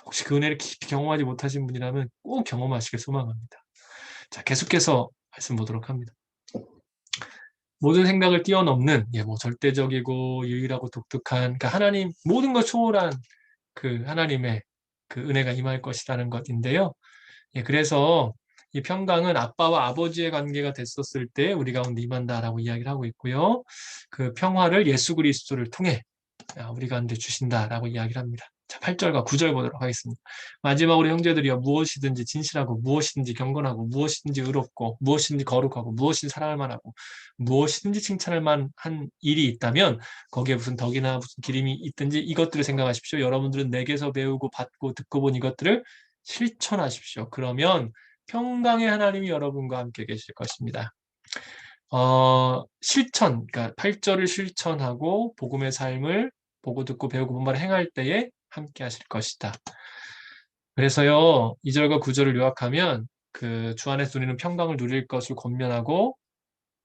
혹시 그 은혜를 깊이 경험하지 못하신 분이라면 꼭 경험하시길 소망합니다. 자, 계속해서 말씀 보도록 합니다. 모든 생각을 뛰어넘는 뭐 절대적이고 유일하고 독특한 그러니까 하나님 모든 것 초월한 그 하나님의 그 은혜가 임할 것이라는 것인데요. 그래서 이 평강은 아빠와 아버지의 관계가 됐었을 때 우리 가운데 임한다라고 이야기를 하고 있고요. 그 평화를 예수 그리스도를 통해 우리 가운데 주신다라고 이야기를 합니다. 자, 8절과 9절 보도록 하겠습니다. 마지막으로 형제들이여 무엇이든지 진실하고 무엇이든지 경건하고 무엇이든지 의롭고 무엇이든지 거룩하고 무엇이든지 사랑할 만하고 무엇이든지 칭찬할 만한 일이 있다면 거기에 무슨 덕이나 무슨 기림이 있든지 이것들을 생각하십시오. 여러분들은 내게서 배우고 받고 듣고 본 이것들을 실천하십시오. 그러면 평강의 하나님이 여러분과 함께 계실 것입니다. 실천, 그러니까 8절을 실천하고 복음의 삶을 보고 듣고 배우고 본바를 행할 때에 함께 하실 것이다. 그래서요, 2절과 9절을 요약하면 그 주 안에서 우리는 평강을 누릴 것을 권면하고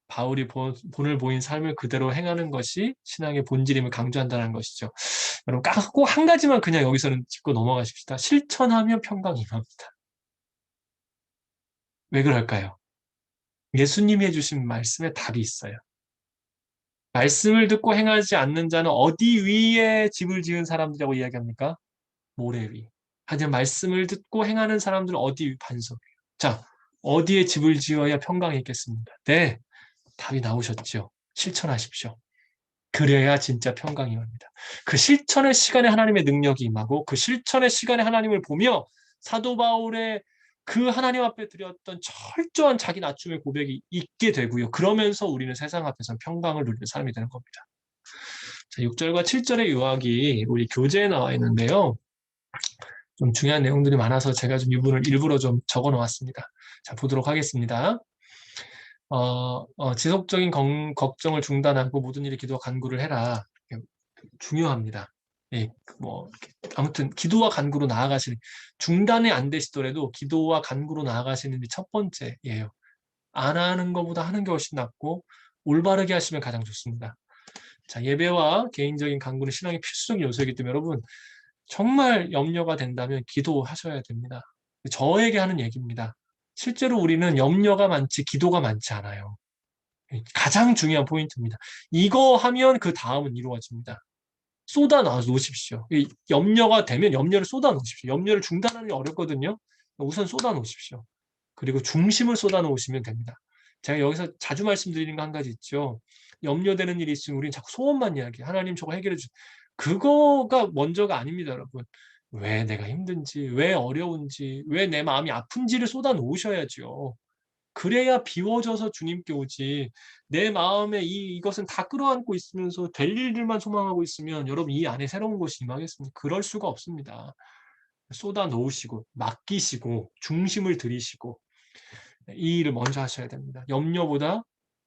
바울이 본을 보인 삶을 그대로 행하는 것이 신앙의 본질임을 강조한다는 것이죠. 여러분, 꼭 한 가지만 그냥 여기서는 짚고 넘어가십시다. 실천하면 평강이 임합니다. 왜 그럴까요? 예수님이 해주신 말씀에 답이 있어요. 말씀을 듣고 행하지 않는 자는 어디 위에 집을 지은 사람들이라고 이야기합니까? 모래 위. 하지만 말씀을 듣고 행하는 사람들은 어디 위? 반석 위. 자, 어디에 집을 지어야 평강이 있겠습니까? 네, 답이 나오셨죠. 실천하십시오. 그래야 진짜 평강이 옵니다. 그 실천의 시간에 하나님의 능력이 임하고 그 실천의 시간에 하나님을 보며 사도 바울의 그 하나님 앞에 드렸던 철저한 자기 낮춤의 고백이 있게 되고요. 그러면서 우리는 세상 앞에서 평강을 누리는 사람이 되는 겁니다. 자, 6절과 7절의 요약이 우리 교재에 나와 있는데요. 좀 중요한 내용들이 많아서 제가 좀 이 부분을 일부러 좀 적어 놓았습니다. 자, 보도록 하겠습니다. 지속적인 걱정을 중단하고 모든 일에 기도와 간구를 해라. 중요합니다. 예, 아무튼 기도와 간구로 나아가시는 중단이 안 되시더라도 기도와 간구로 나아가시는 게 첫 번째예요. 안 하는 것보다 하는 게 훨씬 낫고 올바르게 하시면 가장 좋습니다. 자, 예배와 개인적인 간구는 신앙의 필수적인 요소이기 때문에 여러분 정말 염려가 된다면 기도하셔야 됩니다. 저에게 하는 얘기입니다. 실제로 우리는 염려가 많지 기도가 많지 않아요. 가장 중요한 포인트입니다. 이거 하면 그 다음은 이루어집니다. 쏟아 놓으십시오. 염려가 되면 염려를 쏟아 놓으십시오. 염려를 중단하는 게 어렵거든요. 우선 쏟아 놓으십시오. 그리고 중심을 쏟아 놓으시면 됩니다. 제가 여기서 자주 말씀드리는 거 한 가지 있죠. 염려되는 일이 있으면 우리는 자꾸 소원만 이야기해. 하나님 저거 해결해 주 그거가 먼저가 아닙니다, 여러분. 왜 내가 힘든지, 왜 어려운지, 왜 내 마음이 아픈지를 쏟아 놓으셔야죠. 그래야 비워져서 주님께 오지. 내 마음에 이것은 다 끌어안고 있으면서 될 일들만 소망하고 있으면 여러분 이 안에 새로운 것이 임하겠습니까? 그럴 수가 없습니다. 쏟아 놓으시고 맡기시고 중심을 들이시고 이 일을 먼저 하셔야 됩니다. 염려보다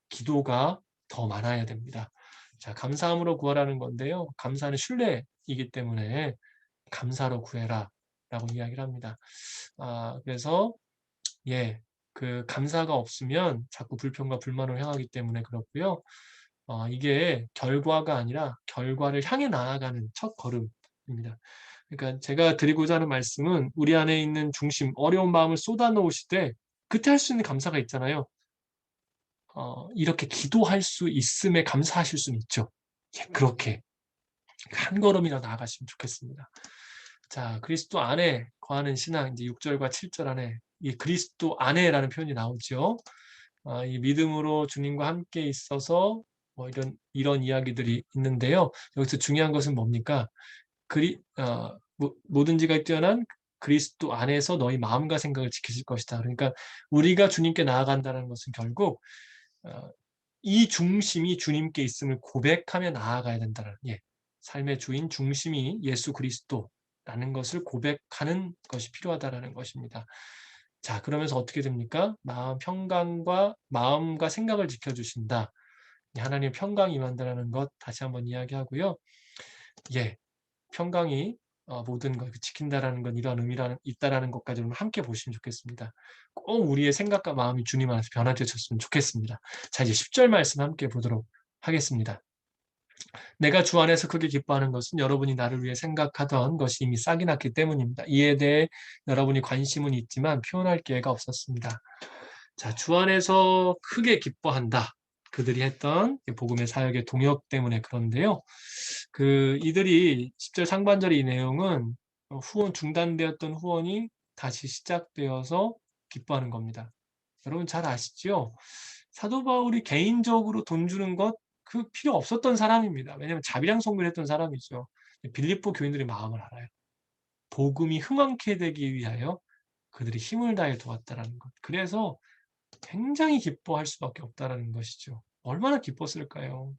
기도가 더 많아야 됩니다. 자, 감사함으로 구하라는 건데요. 감사는 신뢰이기 때문에 감사로 구해라 라고 이야기를 합니다. 그래서 예, 그 감사가 없으면 자꾸 불평과 불만을 향하기 때문에 그렇고요. 이게 결과가 아니라 결과를 향해 나아가는 첫 걸음입니다. 그러니까 제가 드리고자 하는 말씀은 우리 안에 있는 중심, 어려운 마음을 쏟아놓으실 때 그때 할 수 있는 감사가 있잖아요. 이렇게 기도할 수 있음에 감사하실 수는 있죠. 예, 그렇게 한 걸음이나 나아가시면 좋겠습니다. 자, 그리스도 안에 거하는 신앙, 이제 6절과 7절 안에 이 그리스도 안에라는 표현이 나오죠. 이 믿음으로 주님과 함께 있어서 뭐 이런 이야기들이 있는데요. 여기서 중요한 것은 뭡니까? 뭐든지가 뛰어난 그리스도 안에서 너희 마음과 생각을 지키실 것이다. 그러니까 우리가 주님께 나아간다는 것은 결국 이 중심이 주님께 있음을 고백하며 나아가야 된다는, 예, 삶의 주인 중심이 예수 그리스도라는 것을 고백하는 것이 필요하다라는 것입니다. 자, 그러면서 어떻게 됩니까? 마음과 생각을 지켜주신다. 하나님의 평강이 임한다라는 것 다시 한번 이야기하고요. 예, 평강이 모든 걸 지킨다라는 건 이런 의미가 있다라는 것까지 함께 보시면 좋겠습니다. 꼭 우리의 생각과 마음이 주님 안에서 변화되셨으면 좋겠습니다. 자, 이제 10절 말씀 함께 보도록 하겠습니다. 내가 주 안에서 크게 기뻐하는 것은 여러분이 나를 위해 생각하던 것이 이미 싹이 났기 때문입니다. 이에 대해 여러분이 관심은 있지만 표현할 기회가 없었습니다. 자, 주 안에서 크게 기뻐한다. 그들이 했던 복음의 사역의 동역 때문에 그런데요. 이들이 10절 상반절의 이 내용은 후원 중단되었던 후원이 다시 시작되어서 기뻐하는 겁니다. 여러분 잘 아시죠? 사도 바울이 개인적으로 돈 주는 것 그 필요 없었던 사람입니다. 왜냐하면 자비랑 성교를 했던 사람이죠. 빌립보 교인들의 마음을 알아요. 복음이 흥왕케 되기 위하여 그들이 힘을 다해 도왔다라는 것. 그래서 굉장히 기뻐할 수밖에 없다라는 것이죠. 얼마나 기뻤을까요?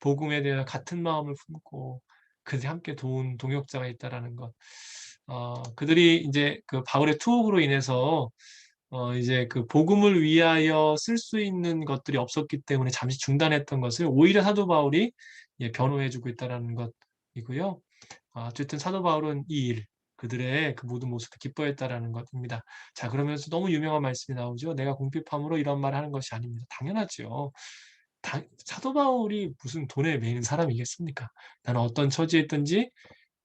복음에 대한 같은 마음을 품고 그들이 함께 도운 동역자가 있다라는 것. 그들이 이제 그 바울의 투옥으로 인해서 이제 그 복음을 위하여 쓸 수 있는 것들이 없었기 때문에 잠시 중단했던 것을 오히려 사도 바울이 변호해주고 있다라는 것이고요. 어쨌든 사도 바울은 이 일, 그들의 그 모든 모습을 기뻐했다라는 것입니다. 자, 그러면서 너무 유명한 말씀이 나오죠. 내가 궁핍함으로 이런 말을 하는 것이 아닙니다. 당연하죠. 사도 바울이 무슨 돈에 매이는 사람이겠습니까? 나는 어떤 처지에 있든지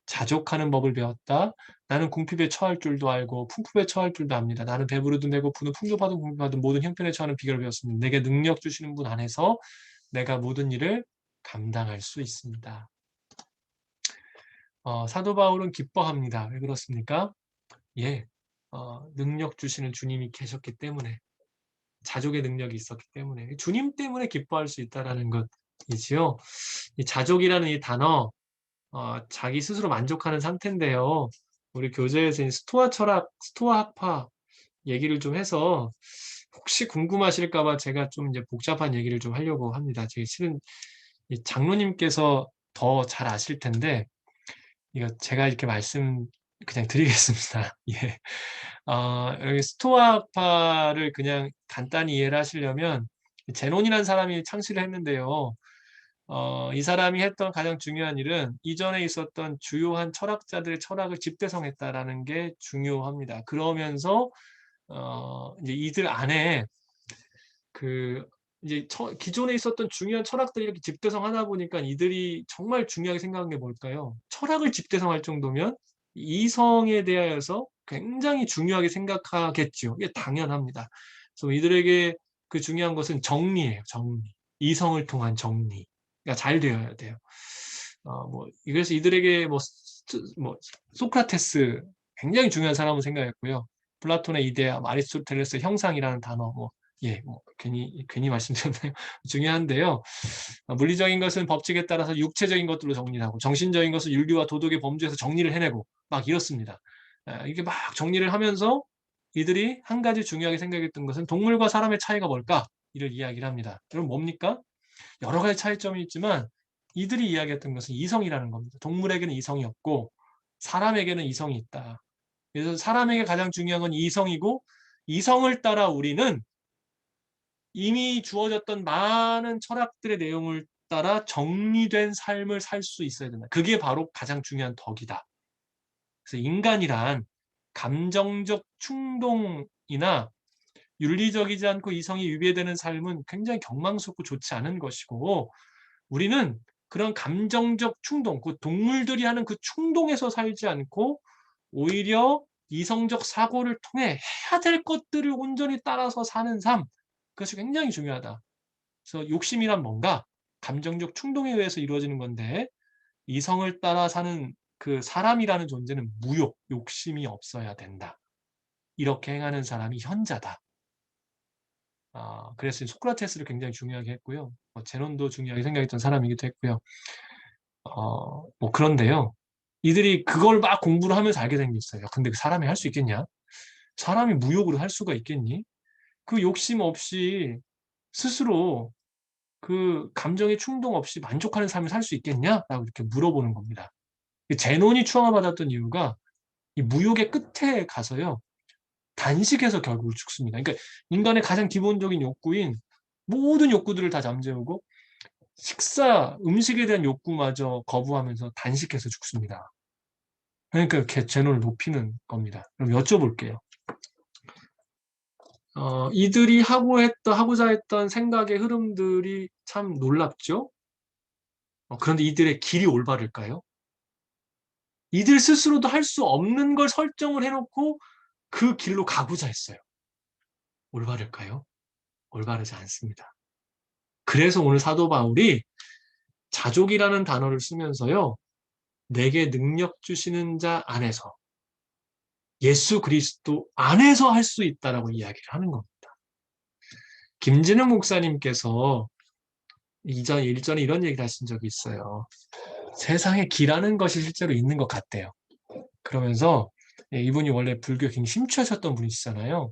자족하는 법을 배웠다. 나는 궁핍에 처할 줄도 알고 풍부에 처할 줄도 압니다. 나는 배부르든 배고프든 풍족하든 궁핍하든 모든 형편에 처하는 비결을 배웠습니다. 내게 능력 주시는 분 안에서 내가 모든 일을 감당할 수 있습니다. 사도 바울은 기뻐합니다. 왜 그렇습니까? 예, 능력 주시는 주님이 계셨기 때문에, 자족의 능력이 있었기 때문에, 주님 때문에 기뻐할 수 있다라는 것이지요. 이 자족이라는 이 단어, 자기 스스로 만족하는 상태인데요. 우리 교재에서 스토아 철학, 스토아 학파 얘기를 좀 해서 혹시 궁금하실까봐 제가 좀 이제 복잡한 얘기를 좀 하려고 합니다. 제 실은 이 장로님께서 더 잘 아실 텐데 이거 제가 이렇게 말씀 그냥 드리겠습니다. 예. 여기 스토아 학파를 그냥 간단히 이해를 하시려면 제논이라는 사람이 창시를 했는데요. 이 사람이 했던 가장 중요한 일은 이전에 있었던 주요한 철학자들의 철학을 집대성했다라는 게 중요합니다. 그러면서 이제 이들 안에 그 이제 기존에 있었던 중요한 철학들이 이렇게 집대성하다 보니까 이들이 정말 중요하게 생각한 게 뭘까요? 철학을 집대성할 정도면 이성에 대하여서 굉장히 중요하게 생각하겠죠. 이게 당연합니다. 그래서 이들에게 그 중요한 것은 정리예요. 정리. 이성을 통한 정리가 잘 되어야 돼요. 그래서 이들에게 뭐 소크라테스 굉장히 중요한 사람을 생각했고요. 플라톤의 이데아, 아리스토텔레스의 형상이라는 단어, 예, 뭐 괜히 말씀드렸나요? 중요한데요. 물리적인 것은 법칙에 따라서 육체적인 것들로 정리를 하고 정신적인 것은 윤리와 도덕의 범주에서 정리를 해내고 막 이렇습니다. 이게 막 정리를 하면서 이들이 한 가지 중요하게 생각했던 것은 동물과 사람의 차이가 뭘까? 이를 이야기를 합니다. 그럼 뭡니까? 여러 가지 차이점이 있지만 이들이 이야기했던 것은 이성이라는 겁니다. 동물에게는 이성이 없고 사람에게는 이성이 있다. 그래서 사람에게 가장 중요한 건 이성이고 이성을 따라 우리는 이미 주어졌던 많은 철학들의 내용을 따라 정리된 삶을 살 수 있어야 된다. 그게 바로 가장 중요한 덕이다. 그래서 인간이란 감정적 충동이나 윤리적이지 않고 이성이 위배되는 삶은 굉장히 경망스럽고 좋지 않은 것이고 우리는 그런 감정적 충동, 그 동물들이 하는 그 충동에서 살지 않고 오히려 이성적 사고를 통해 해야 될 것들을 온전히 따라서 사는 삶, 그것이 굉장히 중요하다. 그래서 욕심이란 뭔가? 감정적 충동에 의해서 이루어지는 건데 이성을 따라 사는 그 사람이라는 존재는 무욕, 욕심이 없어야 된다. 이렇게 행하는 사람이 현자다. 그래서 소크라테스를 굉장히 중요하게 했고요. 제논도 중요하게 생각했던 사람이기도 했고요. 뭐 그런데요. 이들이 그걸 막 공부를 하면서 알게 된 게 있어요. 근데 그 사람이 할 수 있겠냐? 사람이 무욕으로 할 수가 있겠니? 그 욕심 없이 스스로 그 감정의 충동 없이 만족하는 삶을 살 수 있겠냐? 라고 이렇게 물어보는 겁니다. 제논이 추앙받았던 이유가 이 무욕의 끝에 가서요. 단식해서 결국 죽습니다. 그러니까 인간의 가장 기본적인 욕구인 모든 욕구들을 다 잠재우고 식사, 음식에 대한 욕구마저 거부하면서 단식해서 죽습니다. 그러니까 제논을 높이는 겁니다. 그럼 여쭤볼게요. 이들이 하고자 했던 생각의 흐름들이 참 놀랍죠? 그런데 이들의 길이 올바를까요? 이들 스스로도 할 수 없는 걸 설정을 해놓고 그 길로 가고자 했어요. 올바를까요? 올바르지 않습니다. 그래서 오늘 사도 바울이 자족이라는 단어를 쓰면서요. 내게 능력 주시는 자 안에서 예수 그리스도 안에서 할 수 있다라고 이야기를 하는 겁니다. 김진흥 목사님께서 일전에 이런 얘기를 하신 적이 있어요. 세상에 기라는 것이 실제로 있는 것 같대요. 그러면서 이분이 원래 불교에 굉장히 심취하셨던 분이시잖아요.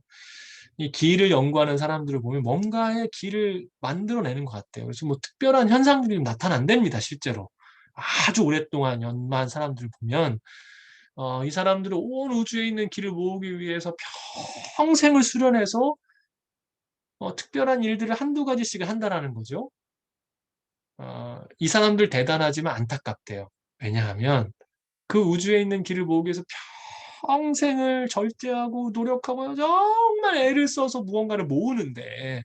이 기를 연구하는 사람들을 보면 뭔가의 기를 만들어내는 것 같아요. 그래서 뭐 특별한 현상들이 나타난답니다, 실제로. 아주 오랫동안 연마한 사람들을 보면 이 사람들은 온 우주에 있는 기를 모으기 위해서 평생을 수련해서 특별한 일들을 한두 가지씩을 한다라는 거죠. 이 사람들 대단하지만 안타깝대요. 왜냐하면 그 우주에 있는 길을 모으기 위해서 평생을 절제하고 노력하고 정말 애를 써서 무언가를 모으는데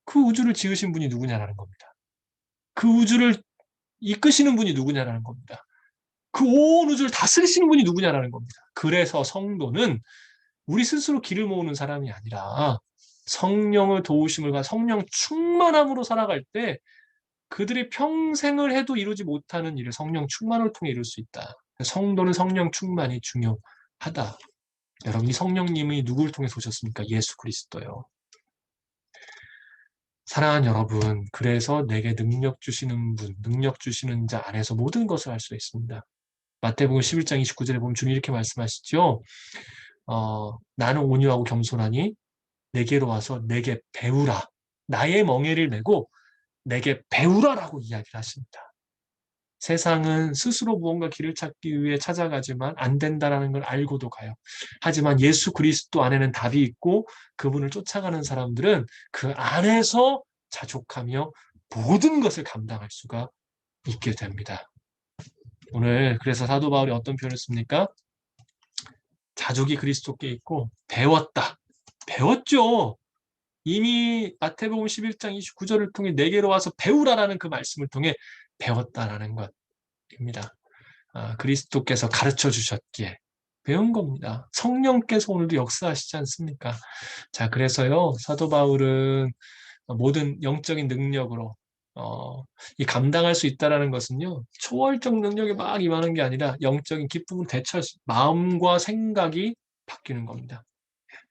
그 우주를 지으신 분이 누구냐라는 겁니다. 그 우주를 이끄시는 분이 누구냐라는 겁니다. 그 온 우주를 다스리시는 분이 누구냐라는 겁니다. 그래서 성도는 우리 스스로 길을 모으는 사람이 아니라 성령의 도우심을 받아 성령 충만함으로 살아갈 때 그들이 평생을 해도 이루지 못하는 일을 성령 충만을 통해 이룰 수 있다. 성도는 성령 충만이 중요하다. 여러분, 이 성령님이 누구를 통해서 오셨습니까? 예수 그리스도요. 사랑하는 여러분, 그래서 내게 능력 주시는 분, 능력 주시는 자 안에서 모든 것을 할 수 있습니다. 마태복음 11장 29절에 보면 주님 이렇게 말씀하시죠. 나는 온유하고 겸손하니 내게로 와서 내게 배우라. 나의 멍에를 메고 내게 배우라라고 이야기를 하십니다. 세상은 스스로 무언가 길을 찾기 위해 찾아가지만 안 된다라는 걸 알고도 가요. 하지만 예수 그리스도 안에는 답이 있고 그분을 쫓아가는 사람들은 그 안에서 자족하며 모든 것을 감당할 수가 있게 됩니다. 오늘 그래서 사도 바울이 어떤 표현을 씁니까? 자족이 그리스도께 있고 배웠다. 배웠죠. 이미 마태복음 11장 29절을 통해 내게로 와서 배우라라는 그 말씀을 통해 배웠다라는 것입니다. 그리스도께서 가르쳐 주셨기에 배운 겁니다. 성령께서 오늘도 역사하시지 않습니까? 자, 그래서요, 사도 바울은 모든 영적인 능력으로 이 감당할 수 있다라는 것은요, 초월적 능력이 막 임하는 게 아니라 영적인 기쁨을 대처할 수, 마음과 생각이 바뀌는 겁니다.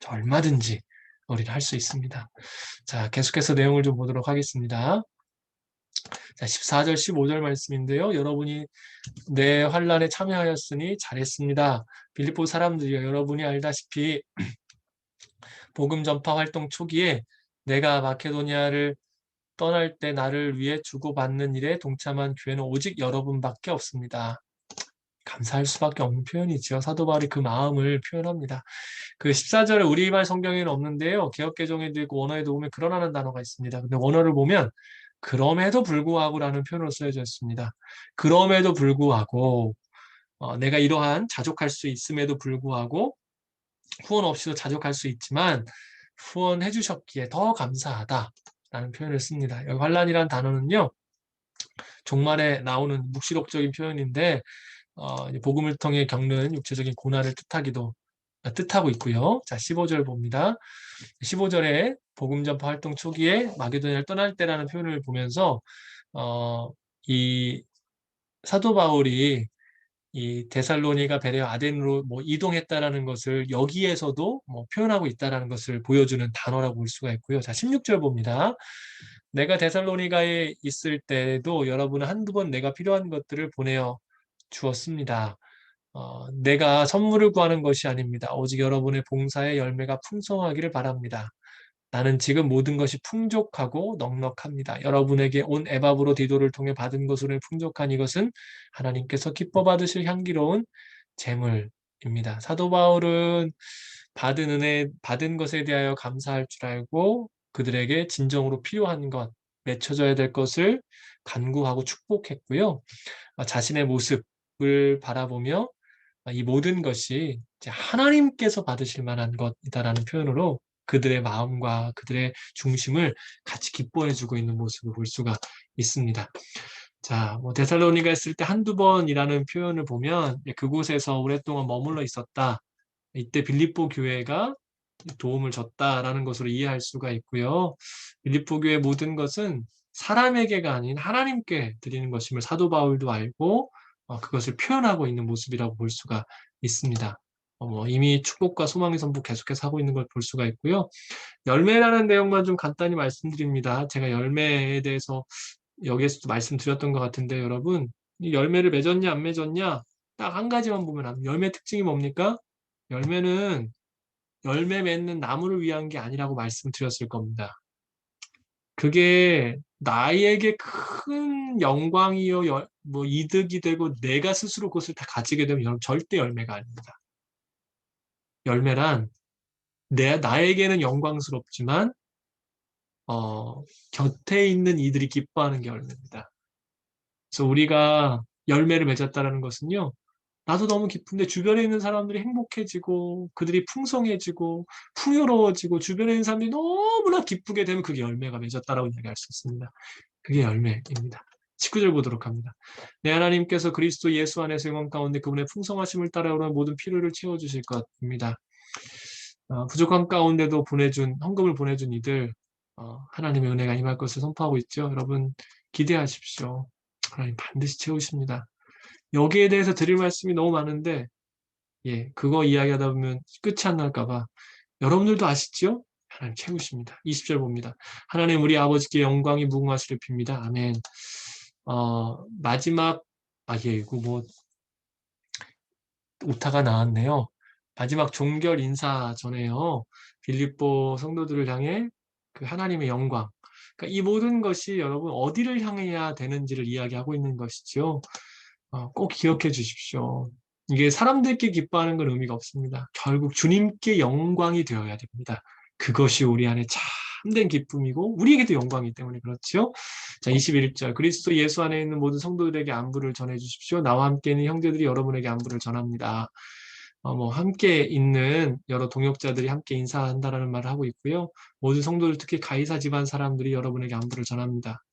얼마든지 우리는 할 수 있습니다. 자, 계속해서 내용을 좀 보도록 하겠습니다. 자, 14절, 15절 말씀인데요. 여러분이 내 환난에 참여하였으니 잘했습니다. 빌립보 사람들이여, 여러분이 알다시피 복음 전파 활동 초기에 내가 마케도니아를 떠날 때 나를 위해 주고받는 일에 동참한 교회는 오직 여러분밖에 없습니다. 감사할 수밖에 없는 표현이죠. 사도 바울이 그 마음을 표현합니다. 그 14절에 우리말 성경에는 없는데요. 개역개정에도 있고 원어에도 보면 그러나는 단어가 있습니다. 근데 원어를 보면 그럼에도 불구하고라는 표현으로 쓰여져 있습니다. 그럼에도 불구하고 내가 이러한 자족할 수 있음에도 불구하고 후원 없이도 자족할 수 있지만 후원해 주셨기에 더 감사하다라는 표현을 씁니다. 여기 환란이라는 단어는요. 종말에 나오는 묵시록적인 표현인데 복음을 통해 겪는 육체적인 고난을 뜻하고 있고요. 자, 15절 봅니다. 15절에 복음 전파 활동 초기에 마게도니아를 떠날 때라는 표현을 보면서 이 사도 바울이 이 데살로니가 베레아 아덴으로 뭐 이동했다라는 것을 여기에서도 뭐 표현하고 있다라는 것을 보여주는 단어라고 볼 수가 있고요. 자, 16절 봅니다. 내가 데살로니가에 있을 때도 여러분은 한두 번 내가 필요한 것들을 보내어 주었습니다. 내가 선물을 구하는 것이 아닙니다. 오직 여러분의 봉사의 열매가 풍성하기를 바랍니다. 나는 지금 모든 것이 풍족하고 넉넉합니다. 여러분에게 온 에바브로 디도를 통해 받은 것으로 풍족한 이것은 하나님께서 기뻐 받으실 향기로운 재물입니다. 사도 바울은 받은 은혜, 받은 것에 대하여 감사할 줄 알고 그들에게 진정으로 필요한 것, 맺혀져야 될 것을 간구하고 축복했고요. 자신의 모습을 바라보며 이 모든 것이 이제 하나님께서 받으실 만한 것이다라는 표현으로 그들의 마음과 그들의 중심을 같이 기뻐해주고 있는 모습을 볼 수가 있습니다. 자, 뭐 데살로니가 있을 때 한두 번이라는 표현을 보면 그곳에서 오랫동안 머물러 있었다. 이때 빌립보 교회가 도움을 줬다라는 것으로 이해할 수가 있고요. 빌립보 교회 모든 것은 사람에게가 아닌 하나님께 드리는 것임을 사도 바울도 알고 그것을 표현하고 있는 모습이라고 볼 수가 있습니다. 뭐 이미 축복과 소망의 선포 계속해서 하고 있는 걸 볼 수가 있고요. 열매라는 내용만 좀 간단히 말씀드립니다. 제가 열매에 대해서 여기에서도 말씀드렸던 것 같은데 여러분 이 열매를 맺었냐 안 맺었냐 딱 한 가지만 보면 압니다. 열매 특징이 뭡니까? 열매는 열매 맺는 나무를 위한 게 아니라고 말씀드렸을 겁니다. 그게 나에게 큰 영광이요, 뭐 이득이 되고 내가 스스로 그것을 다 가지게 되면 여러분 절대 열매가 아닙니다. 열매란 나에게는 영광스럽지만 곁에 있는 이들이 기뻐하는 게 열매입니다. 그래서 우리가 열매를 맺었다는 것은요. 나도 너무 기쁜데 주변에 있는 사람들이 행복해지고 그들이 풍성해지고 풍요로워지고 주변에 있는 사람들이 너무나 기쁘게 되면 그게 열매가 맺었다라고 이야기할 수 있습니다. 그게 열매입니다. 19절 보도록 합니다. 내 하나님께서 그리스도 예수 안에서 영광 가운데 그분의 풍성하심을 따라오는 모든 필요를 채워주실 것입니다. 부족한 가운데도 헌금을 보내준 이들 하나님의 은혜가 임할 것을 선포하고 있죠. 여러분 기대하십시오. 하나님 반드시 채우십니다. 여기에 대해서 드릴 말씀이 너무 많은데 그거 이야기하다 보면 끝이 안 날까봐 여러분들도 아시죠? 하나님 채우십니다. 20절 봅니다. 하나님 우리 아버지께 영광이 무궁하시를 빕니다. 아멘. 마지막 이거 뭐 오타가 나왔네요. 마지막 종결 인사 전에요. 빌립보 성도들을 향해 그 하나님의 영광. 그러니까 이 모든 것이 여러분 어디를 향해야 되는지를 이야기하고 있는 것이죠. 꼭 기억해 주십시오. 이게 사람들께 기뻐하는 건 의미가 없습니다. 결국 주님께 영광이 되어야 됩니다. 그것이 우리 안에 참된 기쁨이고 우리에게도 영광이기 때문에 그렇죠. 자, 21절 그리스도 예수 안에 있는 모든 성도들에게 안부를 전해 주십시오. 나와 함께 있는 형제들이 여러분에게 안부를 전합니다. 뭐 함께 있는 여러 동역자들이 함께 인사한다라는 말을 하고 있고요. 모든 성도들 특히 가이사 집안 사람들이 여러분에게 안부를 전합니다.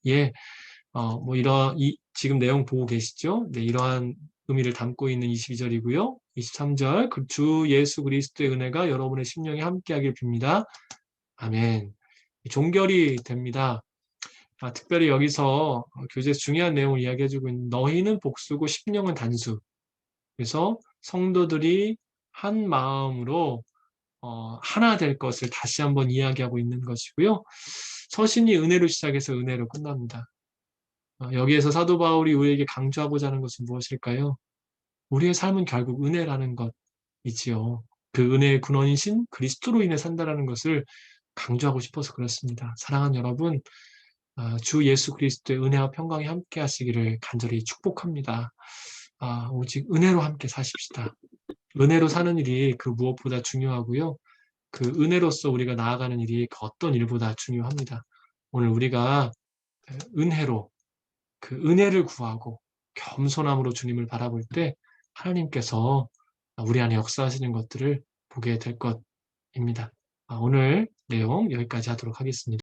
뭐 지금 내용 보고 계시죠? 네, 이러한 의미를 담고 있는 22절이고요. 23절, 그 주 예수 그리스도의 은혜가 여러분의 심령에 함께하길 빕니다. 아멘. 종결이 됩니다. 특별히 여기서 교재에서 중요한 내용을 이야기해주고 있는 너희는 복수고 심령은 단수. 그래서 성도들이 한 마음으로 하나 될 것을 다시 한번 이야기하고 있는 것이고요. 서신이 은혜로 시작해서 은혜로 끝납니다. 여기에서 사도 바울이 우리에게 강조하고자 하는 것은 무엇일까요? 우리의 삶은 결국 은혜라는 것이지요. 그 은혜의 근원이신 그리스도로 인해 산다라는 것을 강조하고 싶어서 그렇습니다. 사랑하는 여러분, 주 예수 그리스도의 은혜와 평강이 함께 하시기를 간절히 축복합니다. 오직 은혜로 함께 사십시다. 은혜로 사는 일이 그 무엇보다 중요하고요. 그 은혜로서 우리가 나아가는 일이 그 어떤 일보다 중요합니다. 오늘 우리가 은혜로 그 은혜를 구하고 겸손함으로 주님을 바라볼 때 하나님께서 우리 안에 역사하시는 것들을 보게 될 것입니다. 오늘 내용 여기까지 하도록 하겠습니다.